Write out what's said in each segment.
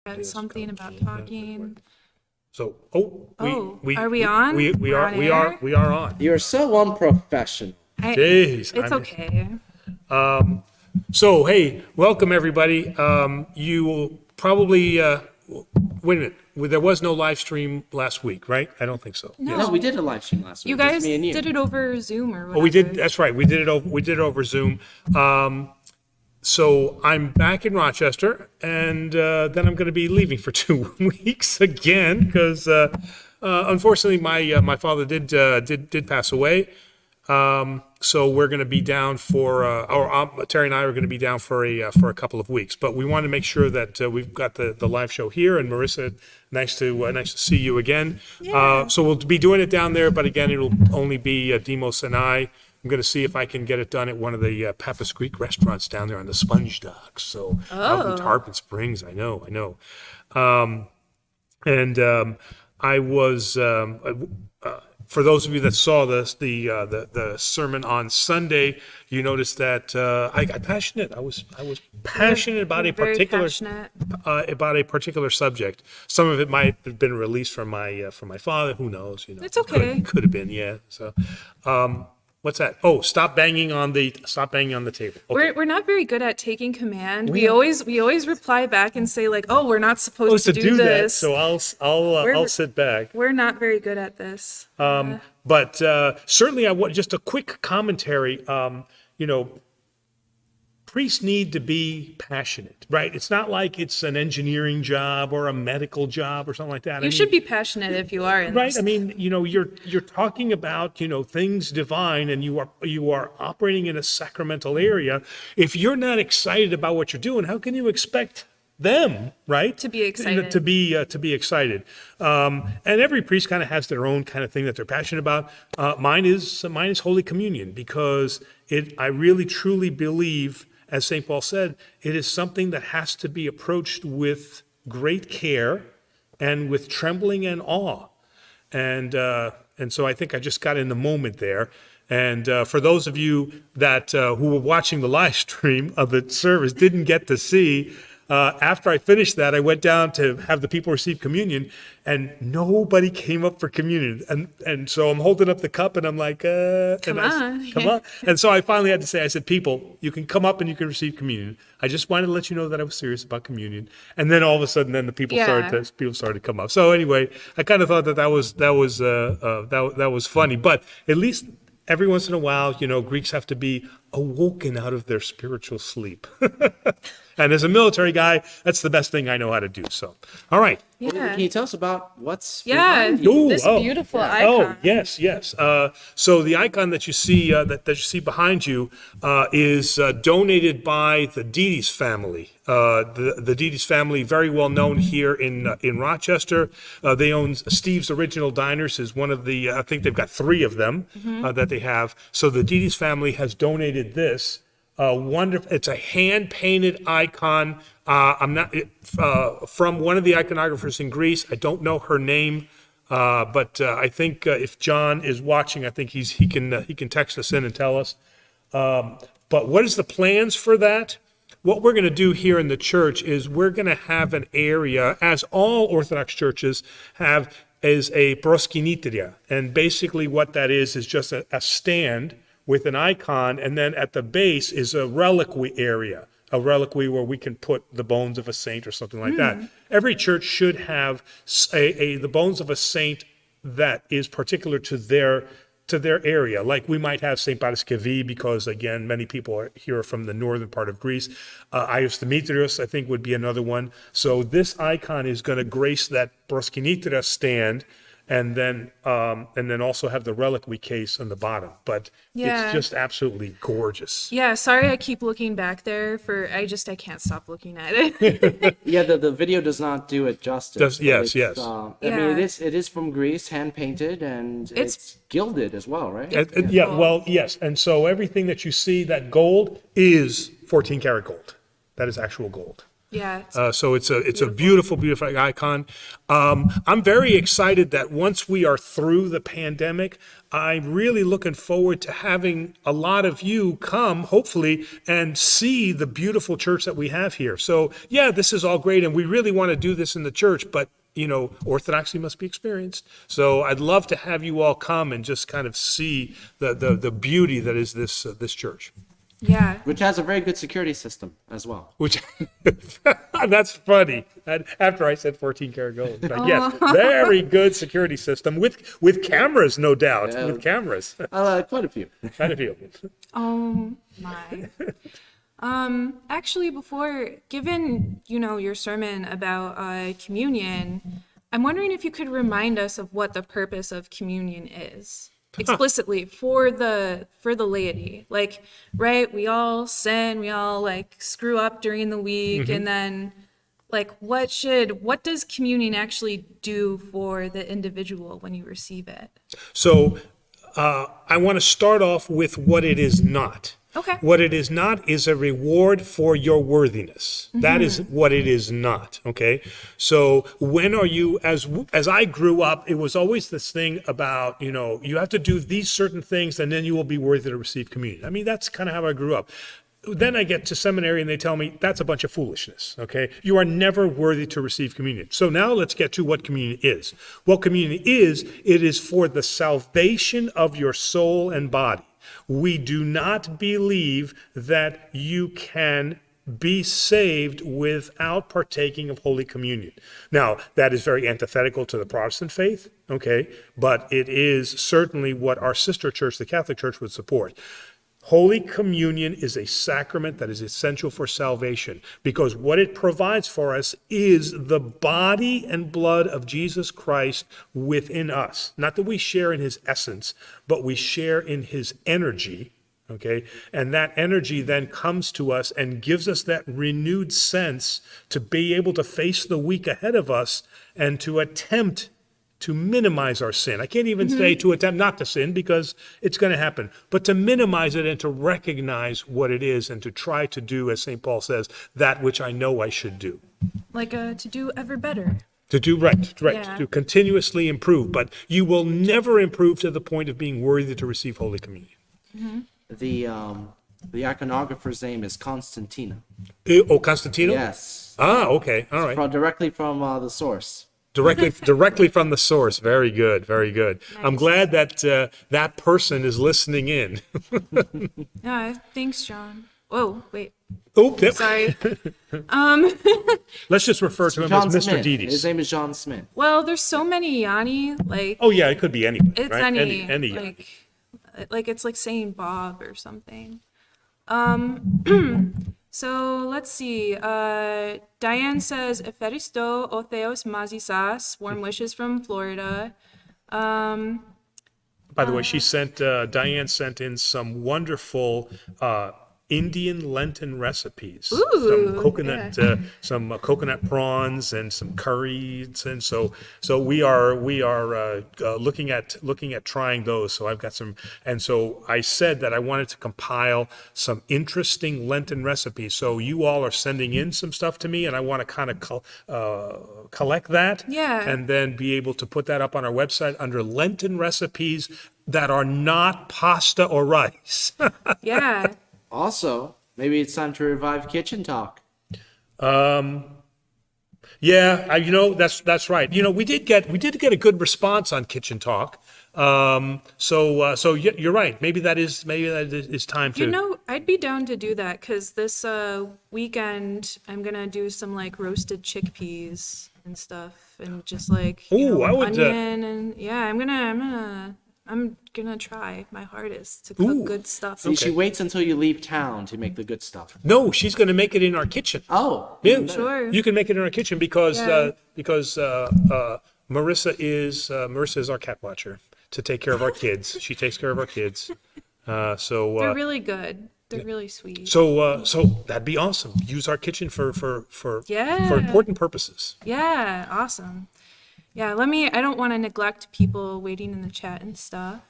Said something about talking. So, Are we on? We are on. You're so unprofessional. Jeez, It's okay. So, hey, welcome everybody. You will probably wait a minute. There was no live stream last week, right? I don't think so. No. No, we did a live stream last week. You just guys me and you. did it over Zoom or whatever. Oh, we did. That's right. We did it over Zoom. So I'm back in Rochester, and then I'm going to be leaving for 2 weeks again because unfortunately my father did pass away. So we're going to be down for Terry and I are going to be down for a couple of weeks. But we want to make sure that we've got the live show here. And Marissa, nice to see you again. Yeah. So we'll be doing it down there, but again, it'll only be Demos and I. I'm going to see if I can get it done at one of the Pappas Greek restaurants down there on the Sponge Docks. So out in Tarpon Springs, I know. I was for those of you that saw the sermon on Sunday, you noticed that I got passionate. I was passionate about a particular subject. Some of it might have been released from my father. Who knows? It's okay. Could have been, yeah. So. What's that? Oh, stop banging on the table. Okay. We're not very good at taking command. We always reply back and say like, "Oh, we're not supposed to do this." That, so I'll sit back. We're not very good at this. But certainly, I want just a quick commentary. Priests need to be passionate, right? It's not like it's an engineering job or a medical job or something like that. You should be passionate if you are in right. this. I mean, you're talking about things divine, and you are operating in a sacramental area. If you're not excited about what you're doing, how can you expect them, right, to be excited? To be excited. And every priest kind of has their own kind of thing that they're passionate about. Mine is Holy Communion, because I really truly believe, as St. Paul said, it is something that has to be approached with great care and with trembling and awe. And so I think I just got in the moment there. And for those of you that who were watching the live stream of the service didn't get to see, after I finished that, I went down to have the people receive communion, and nobody came up for communion. And so I'm holding up the cup, and I'm like, come on. And so I finally had to say, I said, people, you can come up and you can receive communion. I just wanted to let you know that I was serious about communion. And then all of a sudden, then the people started to come up. So anyway, I kind of thought that was funny. But at least every once in a while, Greeks have to be awoken out of their spiritual sleep. And as a military guy, that's the best thing I know how to do. So, all right. Yeah. Can you tell us about what's behind you? Ooh, this beautiful icon? Oh, yes. So the icon that you see that you see behind you is donated by the Dides family. The Dides family, very well known here in Rochester. They own Steve's Original Diners, is one of the. I think they've got 3 of them that they have. So the Dides family has donated this. Wonderful. It's a hand-painted icon. I'm not from one of the iconographers in Greece. I don't know her name, but I think if John is watching, I think he can text us in and tell us. But what is the plans for that? What we're going to do here in the church is we're going to have an area, as all Orthodox churches have, is a proskiniteria, and basically what that is just a stand with an icon, and then at the base is a reliquary area, a reliquary where we can put the bones of a saint or something like that. Every church should have the bones of a saint that is particular to their area. Like we might have St. Paraskevi, because again, many people are here from the northern part of Greece. Ios Demetrios, I think, would be another one. So this icon is going to grace that proskiniteria stand, and then also have the reliquary case on the bottom. But it's just absolutely gorgeous. Yeah, sorry I keep looking back there I can't stop looking at it. Yeah, the video does not do it justice. Yes. I mean, it is from Greece, hand painted, and it's gilded as well, right? Yes. And so everything that you see, that gold, is 14 karat gold. That is actual gold. Yeah. So it's a beautiful, beautiful icon. I'm very excited that once we are through the pandemic, I'm really looking forward to having a lot of you come, hopefully, and see the beautiful church that we have here. So yeah, this is all great, and we really want to do this in the church, but Orthodoxy must be experienced. So I'd love to have you all come and just kind of see the beauty that is this church. Yeah. Which has a very good security system as well. Which that's funny. After I said 14-karat gold, but yes, very good security system with cameras, no doubt. With cameras, Quite a few. quite a few. Oh my. Actually, before, given, your sermon about communion, I'm wondering if you could remind us of what the purpose of communion is explicitly for the laity. Like, right, we all sin, we all like screw up during the week, and then like what does communion actually do for the individual when you receive it? So I want to start off with what it is not. Okay. What it is not is a reward for your worthiness. That is what it is not, okay? So when are you, as I grew up, it was always this thing about, you have to do these certain things and then you will be worthy to receive communion. I mean, that's kind of how I grew up. Then I get to seminary and they tell me that's a bunch of foolishness, okay? You are never worthy to receive communion. So now let's get to what communion is. What communion is, it is for the salvation of your soul and body. We do not believe that you can be saved without partaking of Holy Communion. Now, that is very antithetical to the Protestant faith, okay? But it is certainly what our sister church, the Catholic Church, would support. Holy Communion is a sacrament that is essential for salvation because what it provides for us is the body and blood of Jesus Christ within us. Not that we share in his essence, but we share in his energy, okay? And that energy then comes to us and gives us that renewed sense to be able to face the week ahead of us and to attempt to minimize our sin. I can't even say to attempt not to sin because it's going to happen, but to minimize it and to recognize what it is and to try to do, as St. Paul says, that which I know I should do. Like to do ever better. To do right, Yeah. to continuously improve, but you will never improve to the point of being worthy to receive Holy Communion. The iconographer's name is Constantina. Oh, Constantino? Yes. Ah, okay, all right. Directly from the source. Directly from the source. Very good, very good. Nice. I'm glad that that person is listening in. Yeah, thanks, John. Whoa, wait. Oh, yep. Sorry. Let's just refer to him John as Mr. Smith. Dides. His name is John Smith. Well, there's so many Yanni, like Oh yeah, it could be anybody, it's right? any Yanni. like it's like saying Bob or something. So let's see. Diane says, Eferisto o Theos Mazisas, warm wishes from Florida. By the way, she sent Diane sent in some wonderful Indian Lenten recipes. Some coconut prawns and some curries, and so we are looking at trying those. So I've got some, and so I said that I wanted to compile some interesting Lenten recipes. So you all are sending in some stuff to me, and I want to kind of collect that, and then be able to put that up on our website under Lenten recipes that are not pasta or rice. Yeah. Also, maybe it's time to revive Kitchen Talk. Yeah, that's right. We did get a good response on Kitchen Talk. So you're right. Maybe that is time to. I'd be down to do that because this weekend I'm gonna do some like roasted chickpeas and stuff, and just like onion and yeah, I'm gonna try my hardest to cook good stuff. See, she waits until you leave town to make the good stuff. No, she's going to make it in our kitchen. Oh, yeah, sure. You can make it in our kitchen because Marissa is our cat watcher to take care of our kids. She takes care of our kids. They're really good. They're really sweet. So that'd be awesome. Use our kitchen for important purposes. Yeah, awesome. Yeah, I don't want to neglect people waiting in the chat and stuff.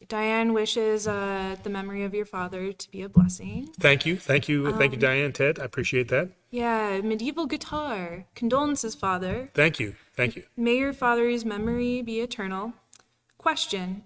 Diane wishes the memory of your father to be a blessing. Thank you, Diane, Ted. I appreciate that. Yeah, medieval guitar. Condolences, father. Thank you, thank you. May your father's memory be eternal. Question.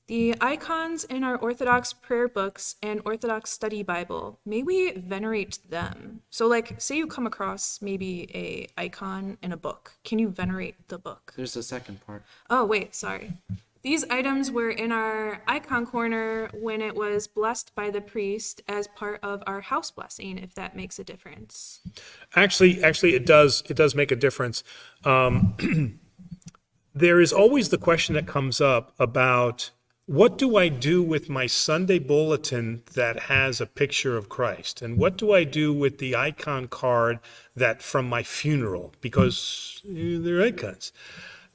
The icons in our Orthodox prayer books and Orthodox study Bible, may we venerate them? So like, say you come across maybe a icon in a book. Can you venerate the book? There's a second part. Oh, wait, sorry. These items were in our icon corner when it was blessed by the priest as part of our house blessing, if that makes a difference. Actually, it does make a difference. There is always the question that comes up about what do I do with my Sunday bulletin that has a picture of Christ? And what do I do with the icon card that from my funeral? Because they're icons.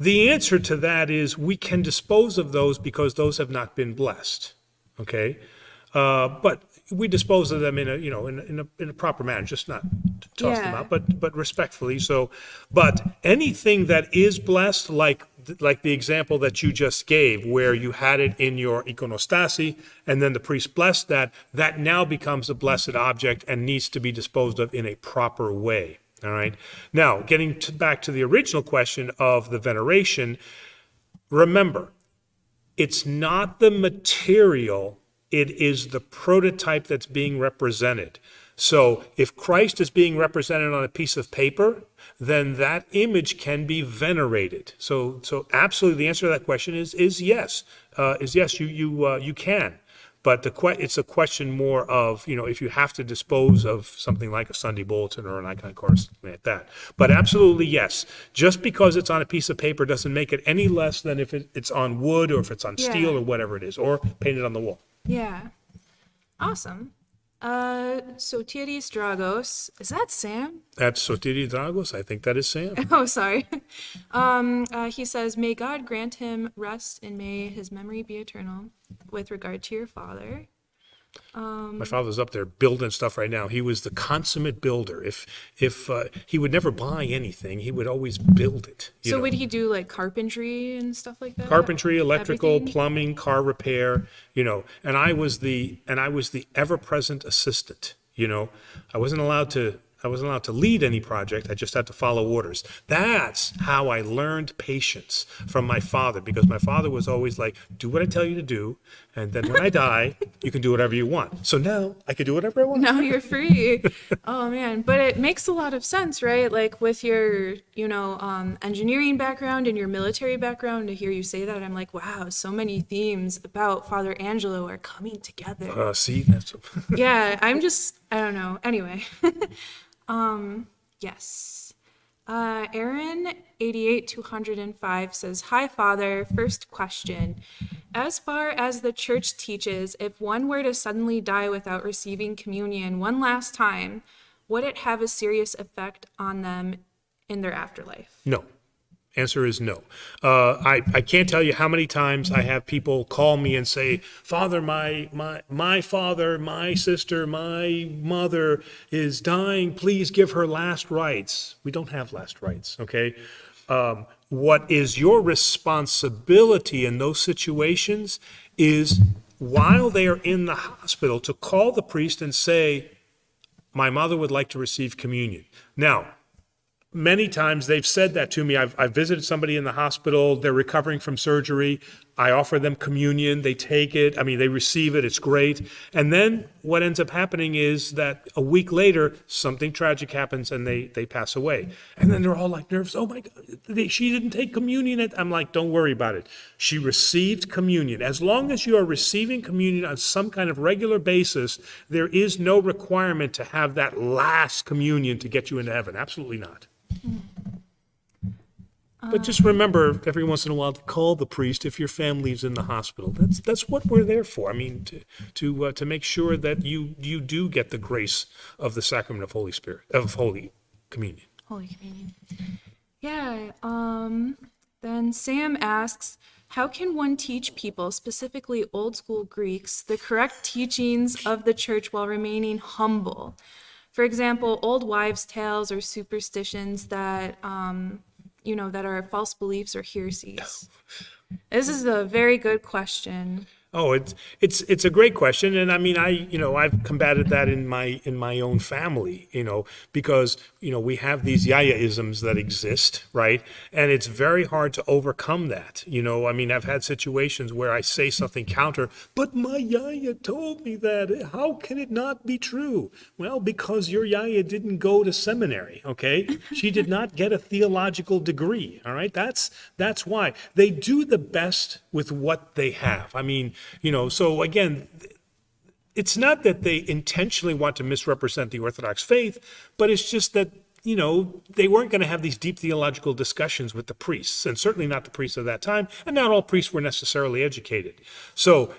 The answer to that is we can dispose of those because those have not been blessed. Okay? But we dispose of them in a proper manner, just not toss them out, but respectfully. So, but anything that is blessed, like the example that you just gave, where you had it in your iconostasi, and then the priest blessed that now becomes a blessed object and needs to be disposed of in a proper way. All right. Now, getting back to the original question of the veneration, remember, it's not the material. It is the prototype that's being represented. So if Christ is being represented on a piece of paper, then that image can be venerated. So absolutely, the answer to that question is yes. You can. But it's a question more of, if you have to dispose of something like a Sunday bulletin or an icon card, something like that. But absolutely, yes. Just because it's on a piece of paper doesn't make it any less than if it's on wood or if it's on steel or whatever it is, or painted on the wall. Yeah. Awesome. Sotiris Dragos. Is that Sam? That's Sotiris Dragos. I think that is Sam. Oh, sorry. He says, may God grant him rest and may his memory be eternal with regard to your father. My father's up there building stuff right now. He was the consummate builder. If he would never buy anything, he would always build it. So would he do like carpentry and stuff like that? Carpentry, electrical, Everything? plumbing, car repair, and I was the ever-present assistant. I wasn't allowed to lead any project. I just had to follow orders. That's how I learned patience from my father, because my father was always like, do what I tell you to do, and then when I die, you can do whatever you want. So now I can do whatever I want. Now you're free. Oh man, but it makes a lot of sense, right? Like with your, engineering background and your military background, to hear you say that, I'm like, wow, so many themes about Father Angelo are coming together. See, that's Yeah, I don't know. Anyway. Yes. Aaron 88205 says, hi, Father. First question. As far as the church teaches, if one were to suddenly die without receiving communion one last time, would it have a serious effect on them in their afterlife? No. Answer is no. I can't tell you how many times I have people call me and say, Father, my father, my sister, my mother is dying. Please give her last rites. We don't have last rites, okay? What is your responsibility in those situations is, while they are in the hospital, to call the priest and say, my mother would like to receive communion. Now, many times they've said that to me. I've visited somebody in the hospital. They're recovering from surgery. I offer them communion. They take it. They receive it. It's great. And then what ends up happening is that a week later, something tragic happens and they pass away. And then they're all like nervous. Oh my God, she didn't take communion. I'm like, don't worry about it. She received communion. As long as you are receiving communion on some kind of regular basis, there is no requirement to have that last communion to get you into heaven. Absolutely not. But just remember every once in a while to call the priest if your family's in the hospital. That's what we're there for. To make sure that you do get the grace of the sacrament of Holy Spirit, of Holy Communion. Holy Communion. Yeah. Then Sam asks, how can one teach people, specifically old school Greeks, the correct teachings of the church while remaining humble? For example, old wives' tales or superstitions that, that are false beliefs or heresies. This is a very good question. Oh, it's a great question, and I mean, I've combated that in my own family, because we have these yaya-isms that exist, right? And it's very hard to overcome that. I mean, I've had situations where I say something counter, but my yaya told me that. How can it not be true? Well, because your yaya didn't go to seminary, okay? She did not get a theological degree, all right? That's why they do the best with what they have. I mean, so again, it's not that they intentionally want to misrepresent the Orthodox faith, but it's just that, they weren't going to have these deep theological discussions with the priests, and certainly not the priests of that time, and not all priests were necessarily educated. So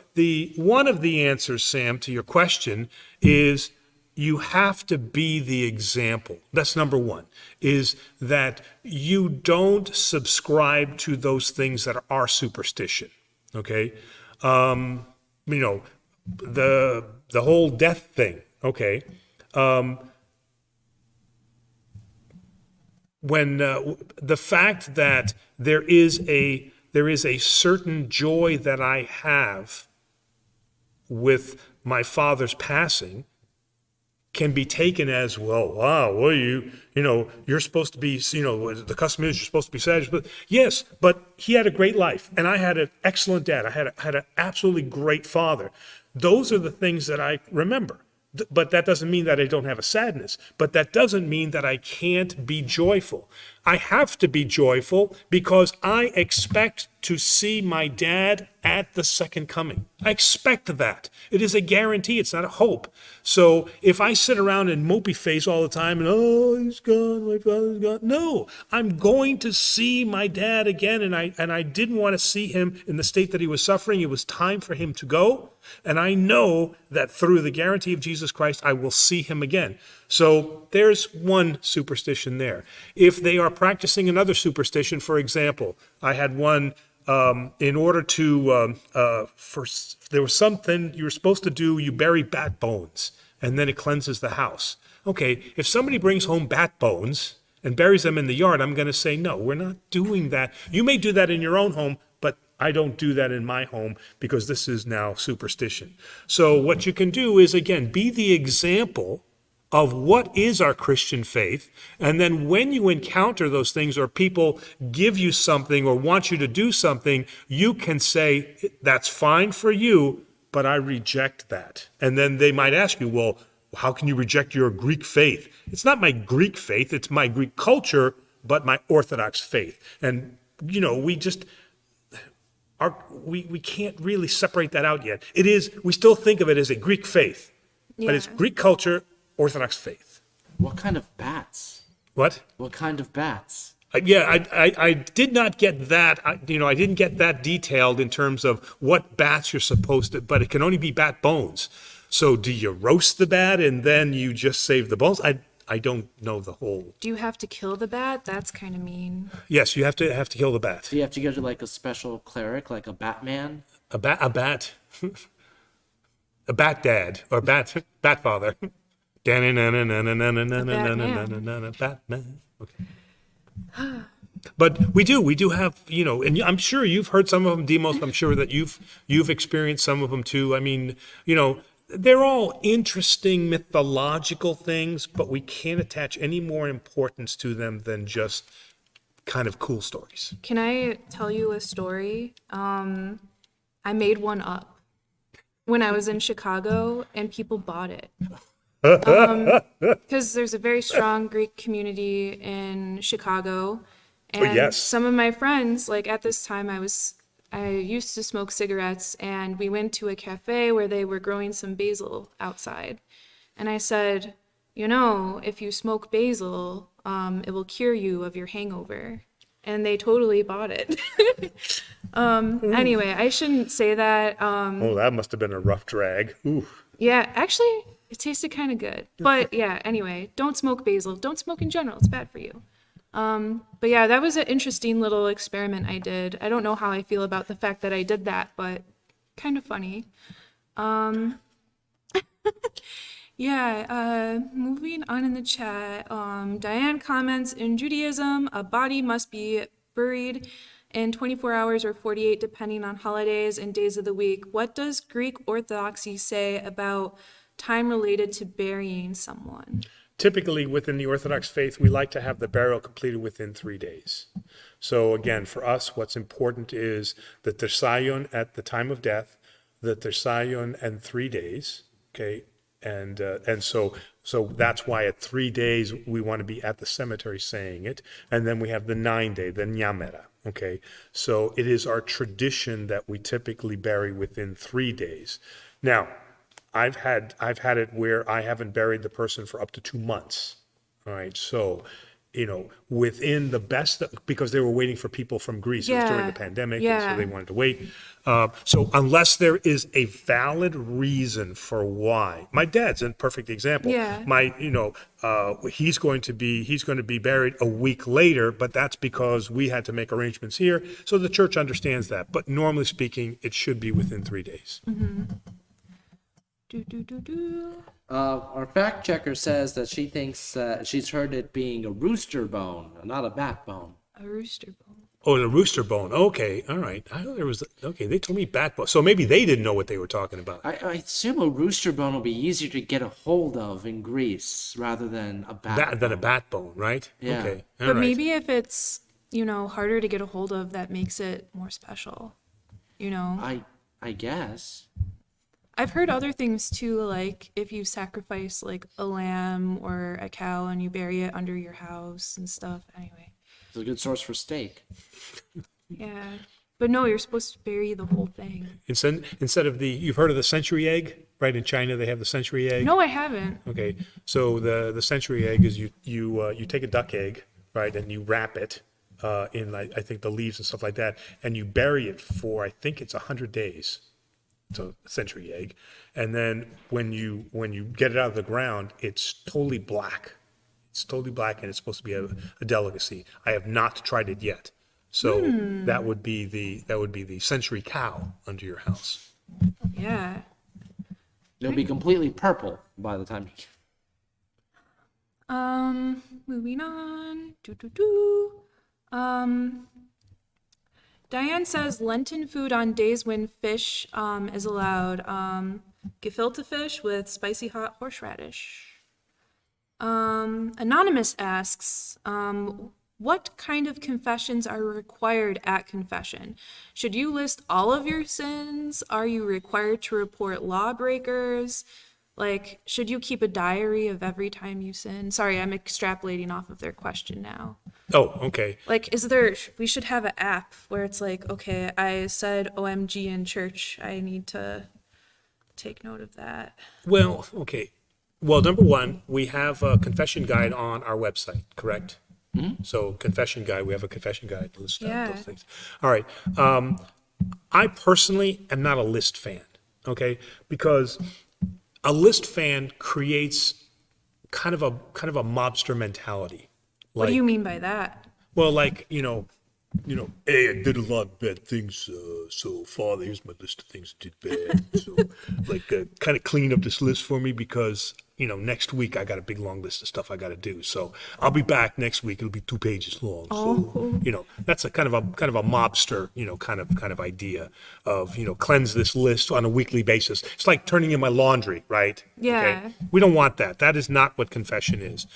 one of the answers, Sam, to your question is you have to be the example. That's number one, is that you don't subscribe to those things that are superstition, okay? The whole death thing, okay? When the fact that there is a certain joy that I have with my father's passing can be taken as, well, wow, well, you're supposed to be, the custom is you're supposed to be sad. But yes, but he had a great life, and I had an excellent dad. I had an absolutely great father. Those are the things that I remember. But that doesn't mean that I don't have a sadness. But that doesn't mean that I can't be joyful. I have to be joyful because I expect to see my dad at the second coming. I expect that. It is a guarantee. It's not a hope. So if I sit around in mopey face all the time and, oh, he's gone, my father's gone. No, I'm going to see my dad again. And I didn't want to see him in the state that he was suffering. It was time for him to go. And I know that through the guarantee of Jesus Christ, I will see him again. So there's one superstition there. If they are practicing another superstition, for example, I had one in order to, there was something you were supposed to do, you bury bat bones, and then it cleanses the house. Okay, if somebody brings home bat bones and buries them in the yard, I'm going to say, no, we're not doing that. You may do that in your own home, but I don't do that in my home because this is now superstition. So what you can do is, again, be the example of what is our Christian faith. And then when you encounter those things or people give you something or want you to do something, you can say, that's fine for you, but I reject that. And then they might ask you, well, how can you reject your Greek faith? It's not my Greek faith, it's my Greek culture, but my Orthodox faith. And, we just... we can't really separate that out yet. We still think of it as a Greek faith, but it's Greek culture, Orthodox faith. What kind of bats? What? What kind of bats? I did not get that. I didn't get that detailed in terms of what bats you're supposed to, but it can only be bat bones. So do you roast the bat and then you just save the bones? I don't know the whole. Do you have to kill the bat? That's kind of mean. Yes, you have to kill the bat. Do you have to go to like a special cleric, like a Batman? A bat, a bat dad or bat father. Batman. Okay. But we do have, and I'm sure you've heard some of them, Demos. I'm sure that you've experienced some of them too. I mean, they're all interesting mythological things, but we can't attach any more importance to them than just kind of cool stories. Can I tell you a story? I made one up when I was in Chicago, and people bought it. Because there's a very strong Greek community in Chicago. And yes. Some of my friends, like at this time, I used to smoke cigarettes, and we went to a cafe where they were growing some basil outside. And I said, if you smoke basil, it will cure you of your hangover. And they totally bought it. Anyway, I shouldn't say that. Oh, that must have been a rough drag. Ooh. Yeah, actually, it tasted kind of good. But yeah, anyway, don't smoke basil. Don't smoke in general. It's bad for you. But yeah, that was an interesting little experiment I did. I don't know how I feel about the fact that I did that, but kind of funny. Moving on in the chat. Diane comments, in Judaism, a body must be buried in 24 hours or 48, depending on holidays and days of the week. What does Greek Orthodoxy say about time related to burying someone? Typically, within the Orthodox faith, we like to have the burial completed within 3 days. So again, for us, what's important is the tersayon at the time of death, the tersayon and 3 days, okay? And so that's why at 3 days, we want to be at the cemetery saying it. And then we have the 9-day, the nyamera, okay? So it is our tradition that we typically bury within 3 days. Now, I've had it where I haven't buried the person for up to 2 months. All right. So, within the best, because they were waiting for people from Greece. It was during the pandemic. And so they wanted to wait. So unless there is a valid reason for why, my dad's a perfect example. Yeah. He's going to be buried a week later, but that's because we had to make arrangements here. So the church understands that. But normally speaking, it should be within 3 days. Mm-hmm. Our fact checker says that she thinks she's heard it being a rooster bone, not a bat bone. A rooster bone. Oh, the rooster bone. Okay, all right. I thought there was. Okay, they told me bat bone. So maybe they didn't know what they were talking about. I assume a rooster bone will be easier to get a hold of in Greece rather than a bat bone. Than a bat bone, right? Yeah. Okay. All But right. maybe if it's, harder to get a hold of, that makes it more special. I guess. I've heard other things too, like if you sacrifice like a lamb or a cow and you bury it under your house and stuff. Anyway. It's a good source for steak. Yeah. But no, you're supposed to bury the whole thing. Instead of you've heard of the century egg, right? In China, they have the century egg. No, I haven't. Okay, so the century egg is you take a duck egg, right, and you wrap it in I think the leaves and stuff like that, and you bury it for I think it's 100 days. So century egg, and then when you get it out of the ground, it's totally black. It's totally black, and it's supposed to be a delicacy. I have not tried it yet, so that would be the century cow under your house. Yeah. It'll be completely purple by the time you. Moving on. Diane says Lenten food on days when fish is allowed. Gefilte fish with spicy hot horseradish. Anonymous asks, what kind of confessions are required at confession? Should you list all of your sins? Are you required to report lawbreakers? Like, should you keep a diary of every time you sin? Sorry, I'm extrapolating off of their question now. Oh, okay. Like, we should have an app where it's like, okay, I said OMG in church. I need to take note of that. Well, okay. Well, number one, we have a confession guide on our website, correct? Mm-hmm. So confession guide, we have a confession guide to list out those things. All right. I personally am not a list fan, okay? Because a list fan creates kind of a mobster mentality. What do you mean by that? Well, like, hey, I did a lot of bad things, so Father, here's my list of things I did bad. So, kind of clean up this list for me because, next week I got a big long list of stuff I got to do. So I'll be back next week. It'll be 2 pages long. So, that's a kind of a mobster, kind of idea of, cleanse this list on a weekly basis. It's like turning in my laundry, right? Yeah. Okay? We don't want that. That is not what confession is.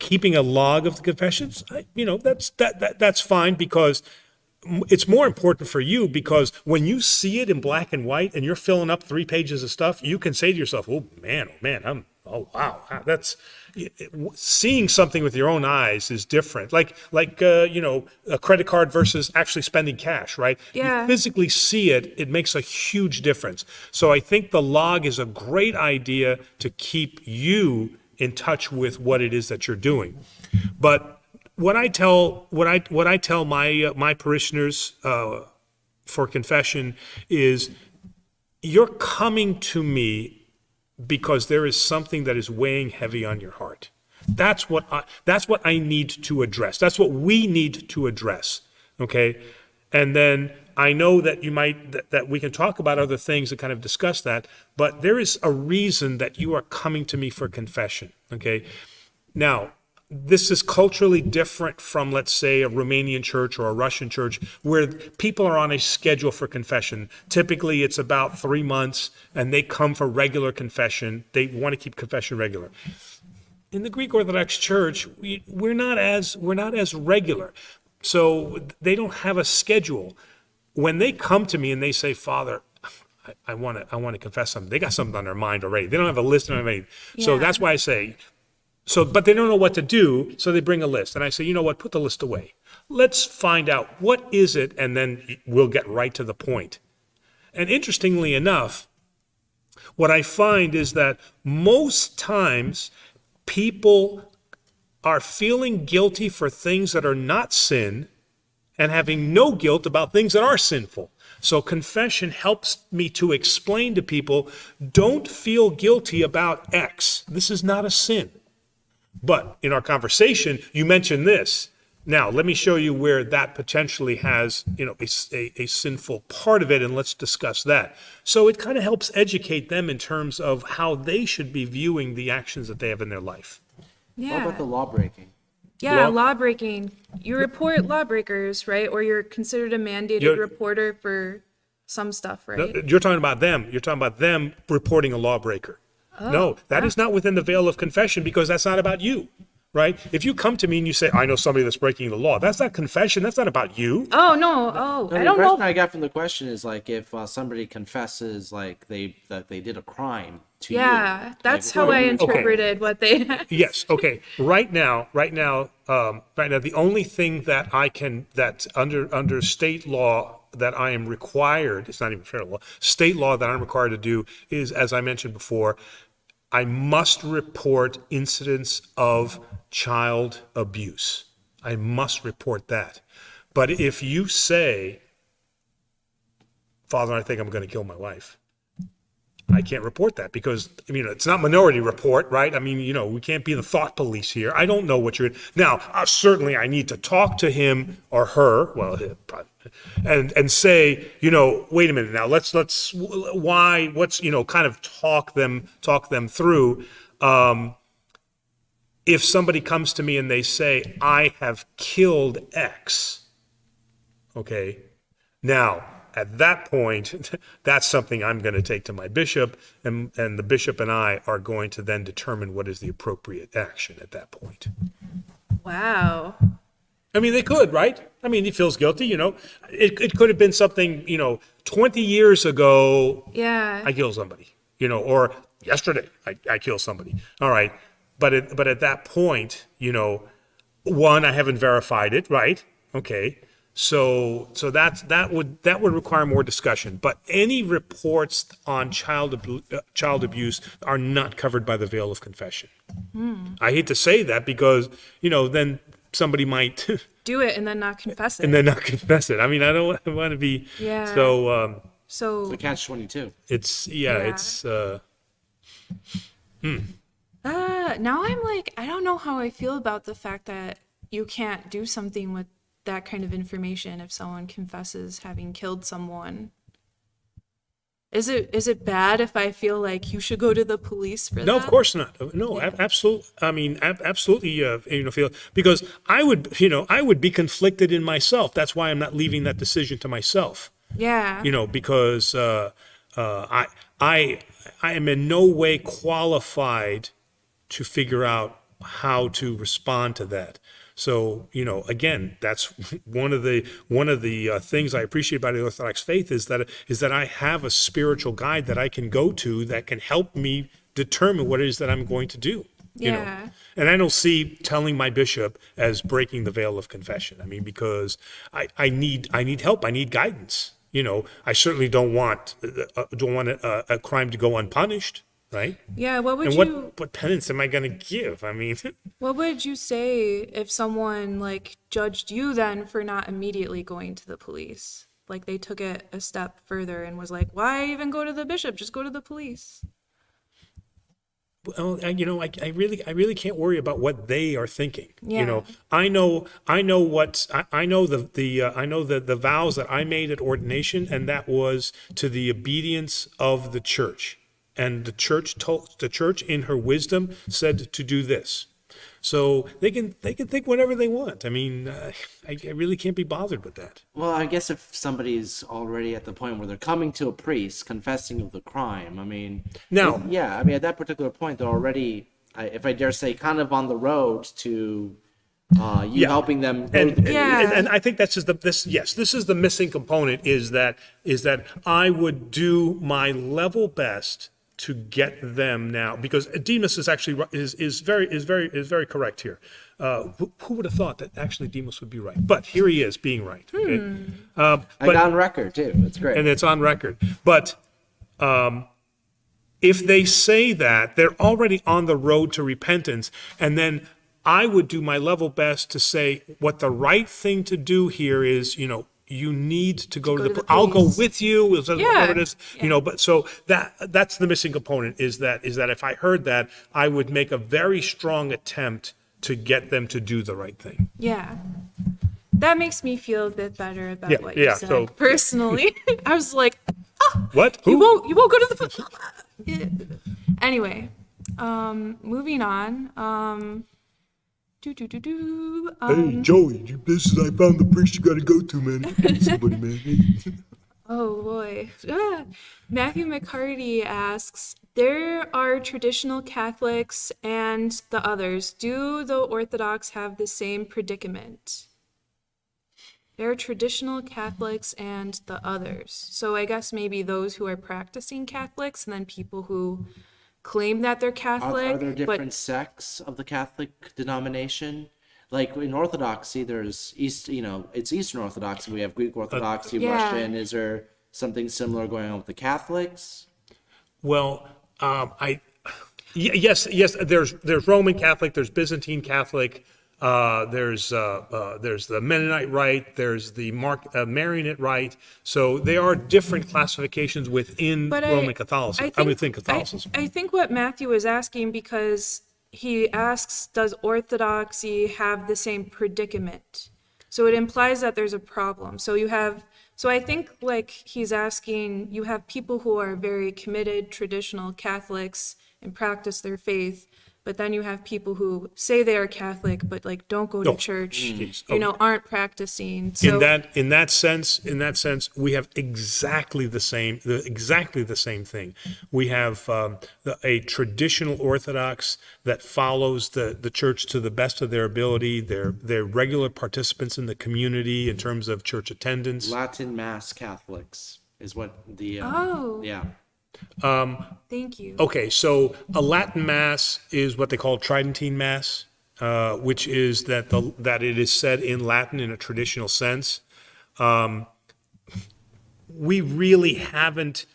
Keeping a log of the confessions, that's fine because it's more important for you because when you see it in black and white and you're filling up 3 pages of stuff, you can say to yourself, oh man, oh wow, that's seeing something with your own eyes is different. Like a credit card versus actually spending cash, right? Yeah. You physically see it, it makes a huge difference. So I think the log is a great idea to keep you in touch with what it is that you're doing. But what I tell my parishioners for confession is, you're coming to me because there is something that is weighing heavy on your heart. That's what I need to address. That's what we need to address. Okay, and then I know that that we can talk about other things that kind of discuss that, but there is a reason that you are coming to me for confession, okay? Now, this is culturally different from, let's say, a Romanian church or a Russian church where people are on a schedule for confession. Typically, it's about 3 months, and they come for regular confession. They want to keep confession regular. In the Greek Orthodox Church, we're not as regular, so they don't have a schedule. When they come to me and they say, "Father, I want to confess something," they got something on their mind already. They don't have a list on their mind. So that's why I say. So, but they don't know what to do, so they bring a list. And I say, you know what, put the list away. Let's find out what is it, and then we'll get right to the point. And interestingly enough, what I find is that most times people are feeling guilty for things that are not sin and having no guilt about things that are sinful. So confession helps me to explain to people, don't feel guilty about X. This is not a sin. But in our conversation, you mentioned this. Now, let me show you where that potentially has, a sinful part of it, and let's discuss that. So it kind of helps educate them in terms of how they should be viewing the actions that they have in their life. Yeah. What about the law breaking? Yeah, Law- law breaking. You report lawbreakers, right? Or you're considered a mandated reporter for some stuff, right? You're talking about them. You're talking about them reporting a lawbreaker. No, that is not within the veil of confession because that's not about you, right? If you come to me and you say, I know somebody that's breaking the law, that's not confession. That's not about you. Oh, no. Oh, No, I the don't impression know. I got from the question is like if somebody confesses like that they did a crime to you. Yeah, that's Like, how I okay. interpreted what they. Yes. Okay. Right now, the only thing that under state law that I am required, it's not even federal law, state law that I'm required to do is, as I mentioned before, I must report incidents of child abuse. I must report that. But if you say, Father, I think I'm going to kill my wife, I can't report that because, it's not minority report, right? We can't be the thought police here. I don't know what you're, now, certainly I need to talk to him or her, and say, wait a minute now, let's, kind of talk them through. If somebody comes to me and they say, I have killed X, okay, now, at that point, that's something I'm going to take to my bishop, and the bishop and I are going to then determine what is the appropriate action at that point. Wow. They could, right? He feels guilty, It could have been something, 20 years ago, Yeah. I killed somebody, or yesterday I killed somebody. All right. But at that point, one, I haven't verified it, right? Okay. So that would require more discussion. But any reports on child abuse are not covered by the veil of confession. I hate to say that because, then somebody might Do it and then not confess it. and then not confess it. I don't want to be. Yeah. So So The catch-22. it's Yeah. it's now I'm like, I don't know how I feel about the fact that you can't do something with that kind of information if someone confesses having killed someone. Is it bad if I feel like you should go to the police for that? No, of course not. No, absolutely. Absolutely. Feel because I would be conflicted in myself. That's why I'm not leaving that decision to myself. Yeah. Because I am in no way qualified to figure out how to respond to that. So, again, that's one of the things I appreciate about the Orthodox faith is that I have a spiritual guide that I can go to that can help me determine what it is that I'm going to do. Yeah. And I don't see telling my bishop as breaking the veil of confession. Because I need help. I need guidance. I certainly don't want a crime to go unpunished. Right? Yeah, what would And you what penance am I going to give? what would you say if someone like judged you then for not immediately going to the police? Like they took it a step further and was like, "Why even go to the bishop? Just go to the police." Well, I really can't worry about what they are thinking. Yeah. I know the vows that I made at ordination, and that was to the obedience of the church. And the church in her wisdom said to do this. So they can think whatever they want. I mean, I really can't be bothered with that. Well, I guess if somebody's already at the point where they're coming to a priest, confessing of the crime, I mean, Now- yeah, I mean, at that particular point, they're already, if I dare say, kind of on the road to you helping them go And, through the Yeah. and I think that's just this is the missing component is that I would do my level best to get them now, because Demas is actually is very correct here. Who would have thought that actually Demas would be right? But here he is being right. Okay? I got on record too. It's great. And it's on record. But if they say that, they're already on the road to repentance, and then I would do my level best to say what the right thing to do here is, you need to go to the I'll go priest. with you, whatever it is, Yeah. but so that's the missing component is that if I heard that, I would make a very strong attempt to get them to do the right thing. Yeah. That makes me feel a bit better about Yeah, what you yeah, said. so- Personally, I was like, What? you Who? won't go to the. Anyway, moving on. Hey, Joey, this is I found the priest you got to go to, man. Somebody, man. Oh boy. Matthew McCarty asks, there are traditional Catholics and the others. Do the Orthodox have the same predicament? There are traditional Catholics and the others. So I guess maybe those who are practicing Catholics and then people who claim that they're Catholic. Are there but different sects of the Catholic denomination? Like in Orthodoxy, there's it's Eastern Orthodoxy. We have Greek Orthodoxy, Yeah. Russian. Is there something similar going on with the Catholics? Well, yes. There's Roman Catholic, there's Byzantine Catholic, there's the Mennonite Rite, there's the Marianite Rite. So there are different classifications within But Roman Catholicism. Within Catholicism. I think what Matthew is asking, because he asks, does Orthodoxy have the same predicament? So it implies that there's a problem. So I think like he's asking, you have people who are very committed traditional Catholics and practice their faith, but then you have people who say they are Catholic but like don't go to church, Jeez. aren't practicing. So In that sense, we have exactly the same thing. We have a traditional Orthodox that follows the church to the best of their ability. They're regular participants in the community in terms of church attendance. Latin Mass Catholics is what the Oh. yeah. thank you. Okay, so a Latin Mass is what they call Tridentine Mass, which is that it is said in Latin in a traditional sense. We really haven't.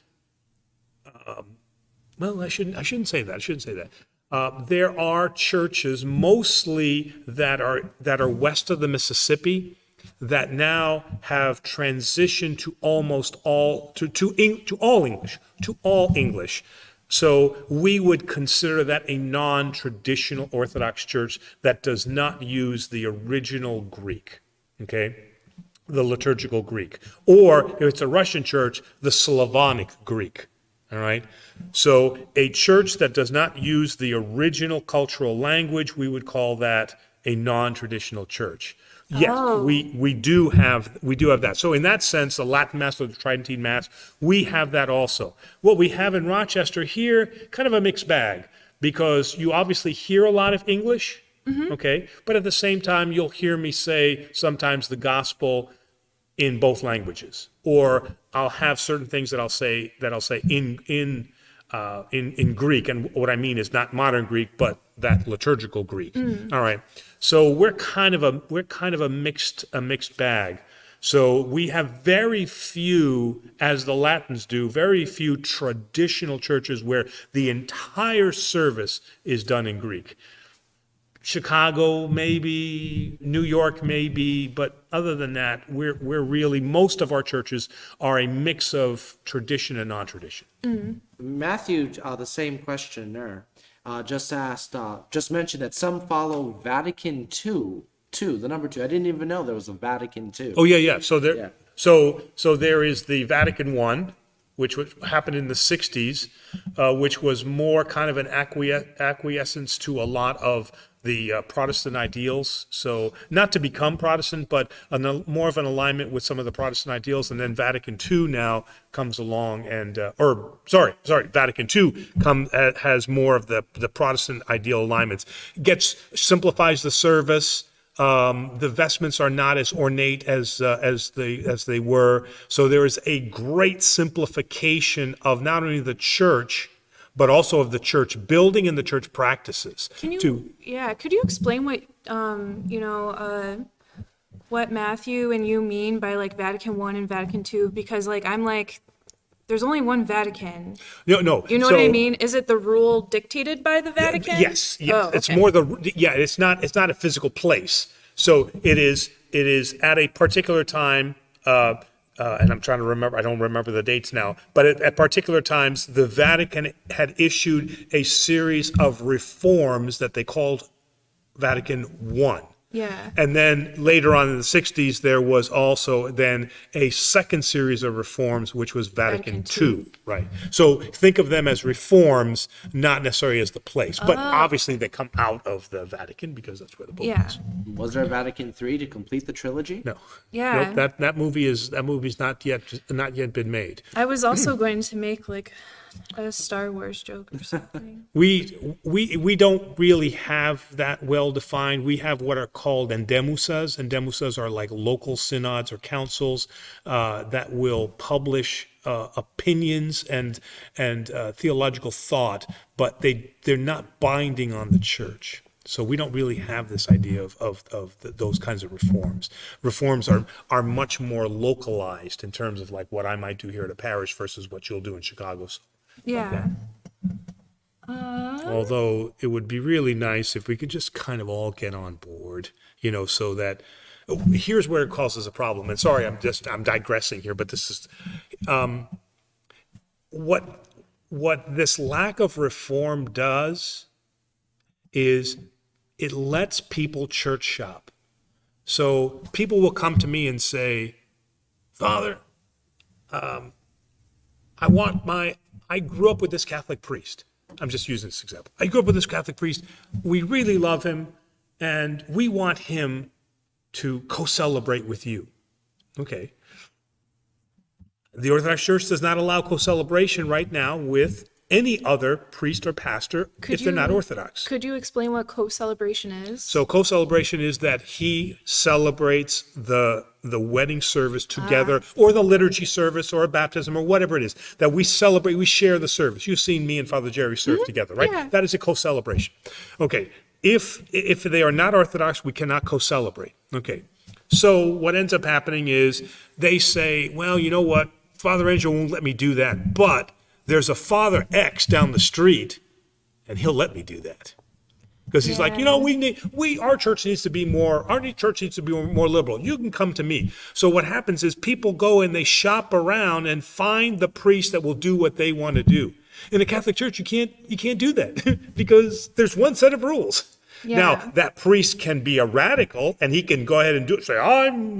Well, I shouldn't say that. There are churches mostly that are west of the Mississippi that now have transitioned to almost all all English. So we would consider that a non-traditional Orthodox church that does not use the original Greek, okay, the liturgical Greek, or if it's a Russian church, the Slavonic Greek. All right. So a church that does not use the original cultural language, we would call that a non-traditional church. Yes, Oh. we do have that. So in that sense, the Latin Mass or the Tridentine Mass, we have that also. What we have in Rochester here, kind of a mixed bag, because you obviously hear a lot of English, okay, but at the same time, you'll hear me say sometimes the gospel in both languages, or I'll have certain things that I'll say in Greek, and what I mean is not modern Greek, but that liturgical Greek. All right, so we're kind of a mixed bag. So we have very few, as the Latins do, very few traditional churches where the entire service is done in Greek. Chicago, maybe, New York, maybe, but other than that, we're really, most of our churches are a mix of tradition and non-tradition. Matthew, the same questioner, just mentioned that some follow Vatican II, the number 2. I didn't even know there was a Vatican II. Oh yeah. So there, Yeah. so there is the Vatican I, which happened in the 60s, which was more kind of an acquiescence to a lot of Protestant ideals. So not to become Protestant, but more of an alignment with some of the Protestant ideals. And then Vatican II now comes along and, Vatican II has more of the Protestant ideal alignments. Simplifies the service. The vestments are not as ornate as they were. So there is a great simplification of not only the church, but also of the church building and the church practices. Could you explain what, what Matthew and you mean by like Vatican I and Vatican II? Because like, I'm like, there's only one Vatican. No. You know what I mean? Is it the rule dictated by the Vatican? Yes. Oh, It's okay. more it's not a physical place. So it is at a particular time, and I'm trying to remember, I don't remember the dates now, but at particular times, the Vatican had issued a series of reforms that they called Vatican I. Yeah. And then later on in the 60s, there was also then a second series of reforms, which was Vatican II. Right. So think of them as reforms, not necessarily as the place. But obviously they come out of the Vatican because that's where the Pope Yeah. is. Was there a Vatican III to complete the trilogy? No. Yeah. Nope, that movie's not yet been made. I was also going to make like a Star Wars joke or something. We don't really have that well defined. We have what are called endemusas. Endemusas are like local synods or councils that will publish opinions and theological thought, but they're not binding on the church. So we don't really have this idea of those kinds of reforms. Reforms are much more localized in terms of like what I might do here at a parish versus what you'll do in Chicago. Yeah. Although it would be really nice if we could just kind of all get on board, so that here's where it causes a problem. And sorry, I'm digressing here, but this is what this lack of reform does is it lets people church shop. So people will come to me and say, Father, I grew up with this Catholic priest. I'm just using this example. I grew up with this Catholic priest. We really love him, and we want him to co-celebrate with you. Okay. The Orthodox Church does not allow co-celebration right now with any other priest or pastor if they're not Orthodox. Could you explain what co-celebration is? So co-celebration is that he celebrates the wedding service together, or the liturgy service, or a baptism, or whatever it is, that we celebrate, we share the service. You've seen me and Father Jerry serve together, right? Yeah. That is a co-celebration. Okay, if they are not Orthodox, we cannot co-celebrate. Okay, so what ends up happening is they say, well, you know what, Father Angel won't let me do that, but there's a Father X down the street, and he'll let me do that. Because he's like, our church needs to be more liberal. You can come to me. So what happens is people go and they shop around and find the priest that will do what they want to do. In the Catholic Church, you can't do that because there's one set of rules. Yeah. Now that priest can be a radical and he can go ahead and do it. Say, I'm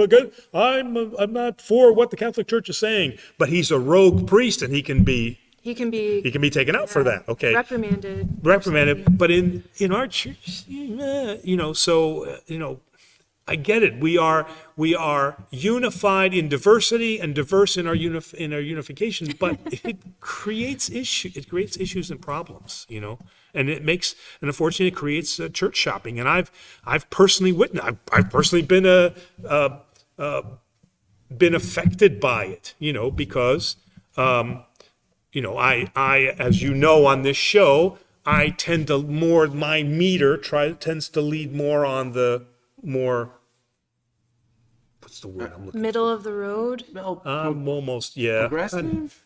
not for what the Catholic Church is saying, but he's a rogue priest and he can be taken out for that. Okay. Reprimanded. But in our church, I get it. We are unified in diversity and diverse in our unification, but it creates issues and problems, and unfortunately it creates church shopping. And I've personally witnessed. I've personally been affected by it, because. I, as you know, on this show, I tend to my meter tends to lead more on the more, what's the word I'm looking Middle of the road. No, for? Almost, yeah. progressive.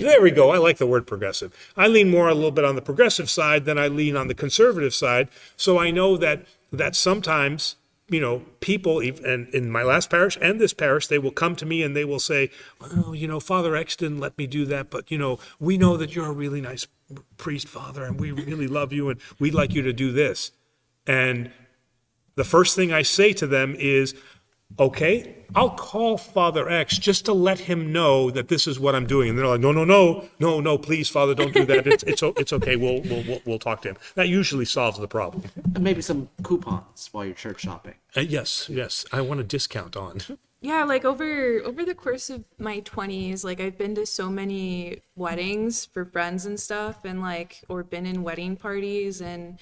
There we go. I like the word progressive. I lean more a little bit on the progressive side than I lean on the conservative side. So I know that sometimes, people, and in my last parish and this parish, they will come to me and they will say, well, Father X didn't let me do that, but, we know that you're a really nice priest, Father, and we really love you and we'd like you to do this. And the first thing I say to them is, Okay, I'll call Father X just to let him know that this is what I'm doing. And they're like, no, please, Father, don't do that. It's okay. We'll talk to him. That usually solves the problem. And maybe some coupons while you're church shopping. Yes, I want a discount on. Yeah, like over the course of my 20s, like I've been to so many weddings for friends and stuff, and like or been in wedding parties, and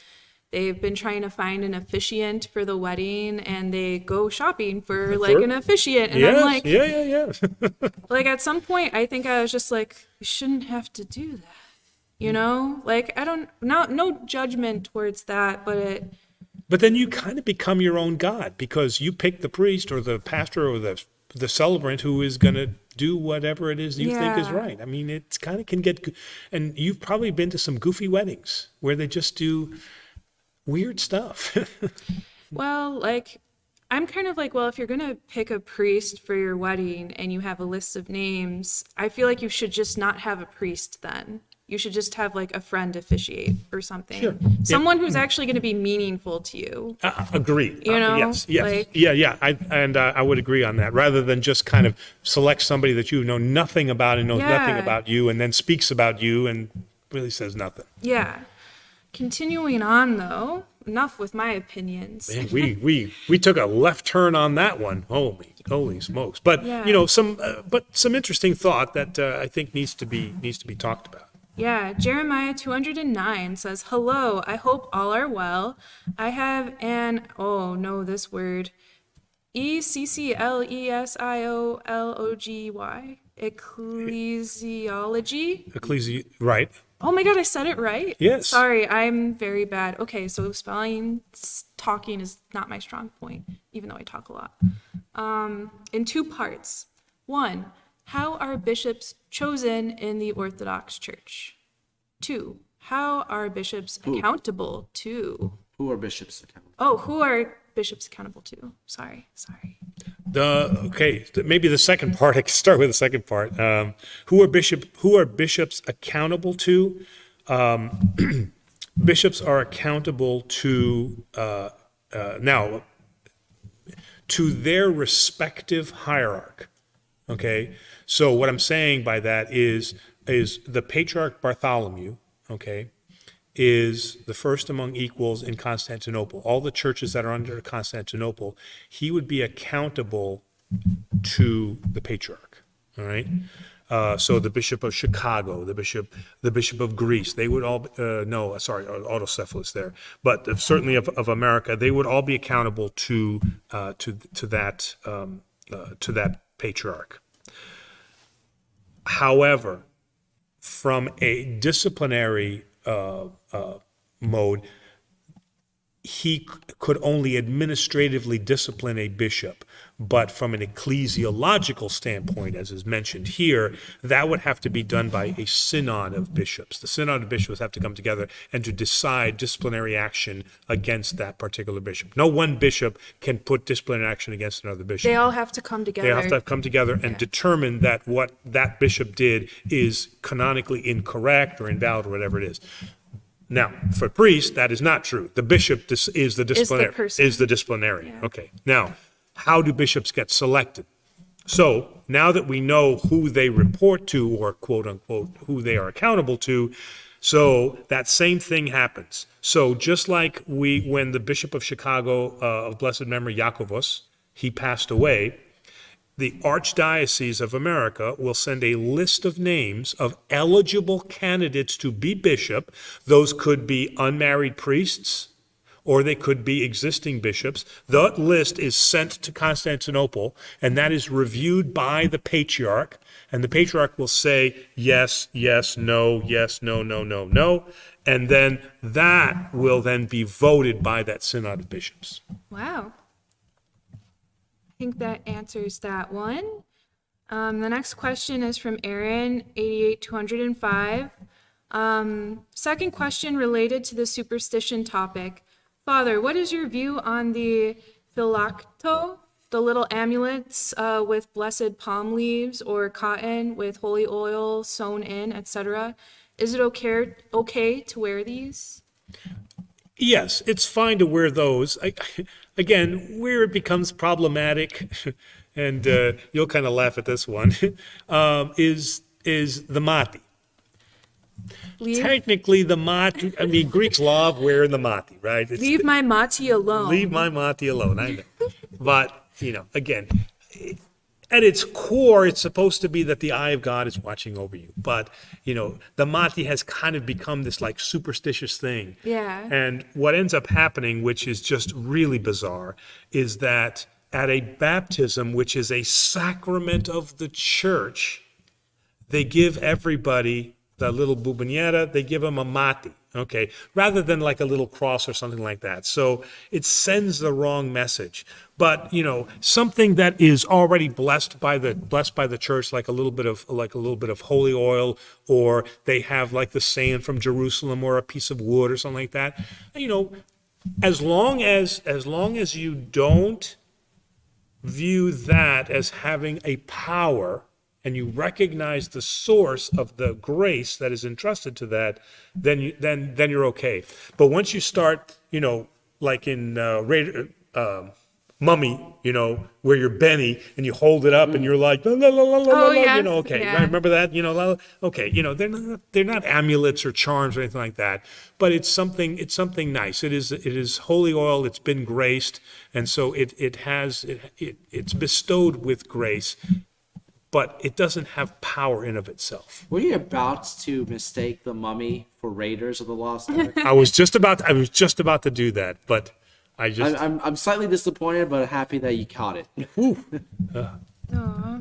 they've been trying to find an officiant for the wedding, and they go shopping for like For- an officiant, and I'm Yes, like, yeah. like at some point I think I was just like, you shouldn't have to do that. You know? Like I don't no judgment towards that, but But then you kind of become your own God because you pick the priest or the pastor or the celebrant who is going to do whatever it is you think is Yeah. right. I mean, it kind of can get, and you've probably been to some goofy weddings where they just do weird stuff. well, like I'm kind of like, well, if you're gonna pick a priest for your wedding and you have a list of names, I feel like you should just not have a priest then. You should just have like a friend officiate or something. Sure. Someone who's actually going to be meaningful to you. Agreed. You know, yes. like- Yeah. I would agree on that. Rather than just kind of select somebody that you know nothing about and knows nothing Yeah. about you and then speaks about you and really says nothing. Yeah. Continuing on though, enough with my opinions. Man, we took a left turn on that one. Holy smokes! But Yeah. you know, some interesting thought that I think needs to be talked about. Yeah, Jeremiah 209 says, "Hello, I hope all are well. I have an, oh no, this word, ECCLESIOLOGY, ecclesiology. Right? Oh my God, I said it right? Yes. Sorry, I'm very bad. Okay, so spelling, talking is not my strong point, even though I talk a lot. In two parts. One, how are bishops chosen in the Orthodox Church? Two, how are bishops accountable to? Who are bishops accountable? Oh, who are bishops accountable to? Sorry. Maybe the second part. I can start with the second part. Who are bishops accountable to? Bishops are accountable to now to their respective hierarch. Okay, so what I'm saying by that is the Patriarch Bartholomew, okay, is the first among equals in Constantinople. All the churches that are under Constantinople, he would be accountable to the Patriarch. All right. So the Bishop of Chicago, the Bishop of Greece, they would all autocephalus there, but certainly of America, they would all be accountable to that Patriarch. However, from a disciplinary mode, he could only administratively discipline a bishop. But from an ecclesiological standpoint, as is mentioned here, that would have to be done by a synod of bishops. The synod of bishops have to come together and to decide disciplinary action against that particular bishop. No one bishop can put disciplinary action against another bishop. They all have to come together. They have to come together and determine that what that bishop did is canonically incorrect or invalid or whatever it is. Now, for priests, that is not true. The bishop is the disciplinary. person. Is the disciplinarian. Okay. Now, how do bishops get selected? So now that we know who they report to, or quote unquote, who they are accountable to, so that same thing happens. So just like when the Bishop of Chicago of blessed memory, Yakovos, he passed away, the Archdiocese of America will send a list of names of eligible candidates to be bishop. Those could be unmarried priests, or they could be existing bishops. The list is sent to Constantinople, and that is reviewed by the Patriarch. And the Patriarch will say, yes, no, no. And then that will then be voted by that Synod of Bishops. Wow. I think that answers that one. The next question is from Aaron, 88205. Second question related to the superstition topic. Father, what is your view on the Filato, the little amulets with blessed palm leaves or cotton with holy oil sewn in, etc.? Is it okay to wear these? Yes, it's fine to wear those. again, where it becomes problematic, and you'll kind of laugh at this one, is the mati. Leave, Technically, the mati, I mean, Greeks love wearing the mati, right? leave my mati alone. Leave my mati alone, I know. But, again, at its core, it's supposed to be that the eye of God is watching over you. But, the mati has kind of become this like superstitious thing. Yeah. And what ends up happening, which is just really bizarre, is that at a baptism, which is a sacrament of the church, they give everybody the little buboniera, they give them a mati, okay, rather than like a little cross or something like that. So it sends the wrong message. But something that is already blessed by the church, like a little bit of holy oil, or they have like the sand from Jerusalem, or a piece of wood, or something like that. As long as you don't view that as having a power, and you recognize the source of the grace that is entrusted to that, then you're okay. But once you start, like in Mummy, where you're Benny and you hold it up and you're like, la, la, la, la, la, Oh, la, yes, okay, yeah. remember that, okay, they're not amulets or charms or anything like that, but it's something nice. It is holy oil. It's been graced, and so it's bestowed with grace. But it doesn't have power in of itself. Were you about to mistake the mummy for Raiders of the Lost Ark? I was just about to do that, but I'm slightly disappointed, but happy that you caught it. Whew. Aw.